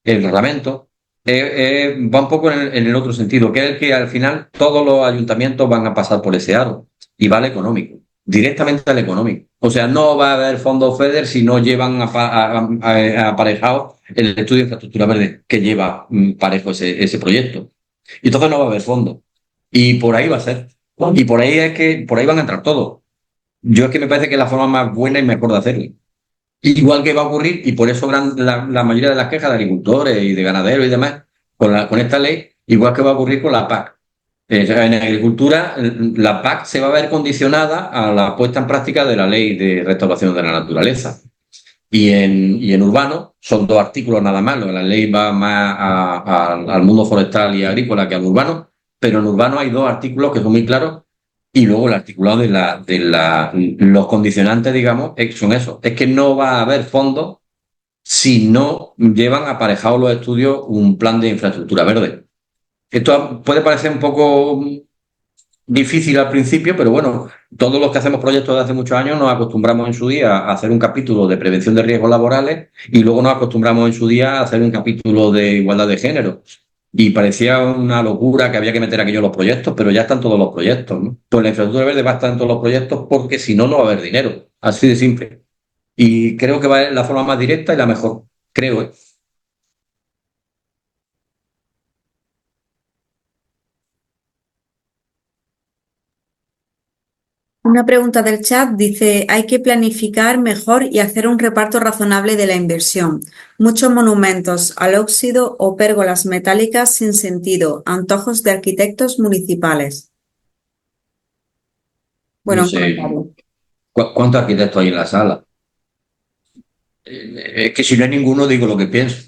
S2: el reglamento, va un poco en el otro sentido, que es el que al final todos los ayuntamientos van a pasar por ese aro y va al económico, directamente al económico. O sea, no va a haber fondos FEDER si no llevan aparejado el estudio de infraestructura verde que lleva parejo ese proyecto. Y entonces no va a haber fondos. Y por ahí va a ser. Y por ahí van a entrar todos. Yo es que me parece que es la forma más buena y mejor de hacerlo. Igual que va a ocurrir, y por eso la mayoría de las quejas de agricultores y de ganaderos y demás, con esta ley, igual que va a ocurrir con la PAC. En agricultura, la PAC se va a ver condicionada a la puesta en práctica de la ley de restauración de la naturaleza. Y en urbano son 2 artículos nada más. La ley va más al mundo forestal y agrícola que al urbano, pero en urbano hay 2 artículos que son muy claros y luego el articulado los condicionantes, digamos, son esos. Es que no va a haber fondos si no llevan aparejados los estudios un plan de infraestructura verde. Esto puede parecer un poco difícil al principio, pero bueno, todos los que hacemos proyectos de hace muchos años nos acostumbramos en su día a hacer un capítulo de prevención de riesgos laborales y luego nos acostumbramos en su día a hacer un capítulo de igualdad de género. Y parecía una locura que había que meter aquello en los proyectos, pero ya están todos los proyectos, ¿no? Pues la infraestructura verde va a estar en todos los proyectos porque si no, no va a haber dinero. Así de simple. Y creo que va a ser la forma más directa y la mejor. Creo, ¿eh?
S3: Una pregunta del chat dice, hay que planificar mejor y hacer un reparto razonable de la inversión. Muchos monumentos al óxido o pérgolas metálicas sin sentido, antojos de arquitectos municipales. Bueno,
S2: No
S3: un
S2: sé
S3: comentario.
S2: cuántos arquitectos hay en la sala. Es que si no hay ninguno, digo lo que pienso.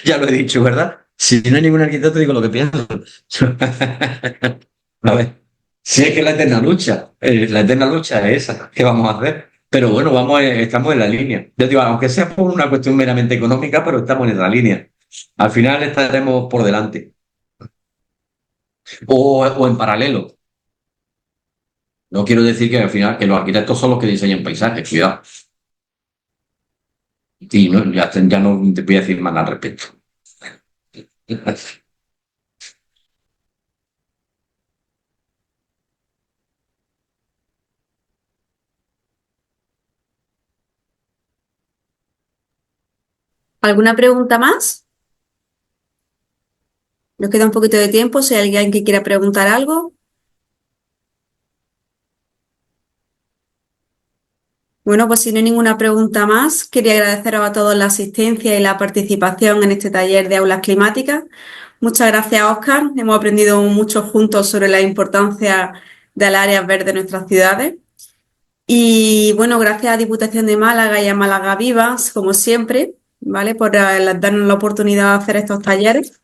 S2: Ya lo he dicho, ¿verdad? Si no hay ningún arquitecto, digo lo que pienso. A ver, si es que la eterna lucha es esa, ¿qué vamos a hacer? Pero bueno, estamos en la línea. Yo digo, aunque sea por una cuestión meramente económica, pero estamos en esa línea. Al final estaremos por delante o en paralelo. No quiero decir que al final que los arquitectos son los que diseñan paisajes, cuidado. Y no, ya no te voy a decir más al respecto.
S3: ¿Alguna pregunta más? Nos queda un poquito de tiempo, si hay alguien que quiera preguntar algo. Bueno, pues si no hay ninguna pregunta más, quería agradeceros a todos la asistencia y la participación en este taller de aulas climáticas. Muchas gracias, Óscar. Hemos aprendido mucho juntos sobre la importancia de las áreas verdes de nuestras ciudades. Y bueno, gracias a Diputación de Málaga y a Málaga Vivas, como siempre, ¿vale? Por darnos la oportunidad de hacer estos talleres.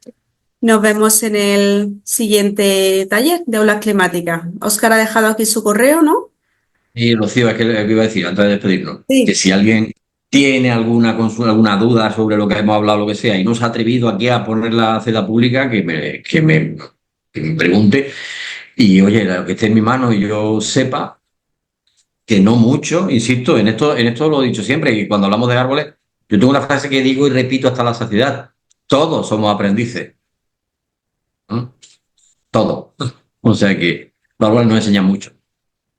S3: Nos vemos en el siguiente taller de aulas climáticas. Óscar ha dejado aquí su correo, ¿no?
S2: Y Rocío, es que iba a decir antes de despedirnos, que
S3: Sí.
S2: si alguien tiene alguna consulta, alguna duda sobre lo que hemos hablado, lo que sea, y no se ha atrevido aquí a poner la ceda pública, que me pregunte. Y oye, lo que esté en mi mano y yo sepa que no mucho, insisto, en esto lo he dicho siempre, y cuando hablamos de árboles, yo tengo una frase que digo y repito hasta la saciedad. Todos somos aprendices. ¿No? Todos. O sea que los árboles nos enseñan mucho.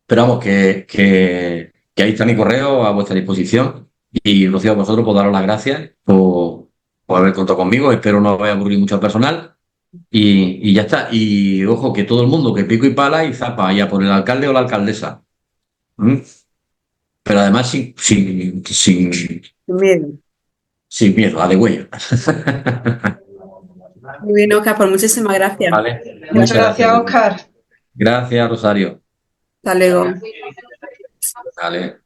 S2: Pero vamos, que ahí está mi correo a vuestra disposición. Y Rocío, a vosotros por daros las gracias por haber contado conmigo. Espero no os vaya a aburrir mucho al personal. Y ya está. Y ojo, que todo el mundo, que pico y pala y zapa, ya por el alcalde o la alcaldesa. ¿Mm? Pero además
S3: Bien.
S2: sin miedo, a de huella.
S3: Muy bien, Óscar, pues muchísimas gracias.
S2: Vale.
S1: Muchas
S2: Muchas
S1: gracias,
S2: gracias, Rocío.
S1: Óscar.
S2: Gracias, Rosario.
S3: Hasta luego.
S2: Vale.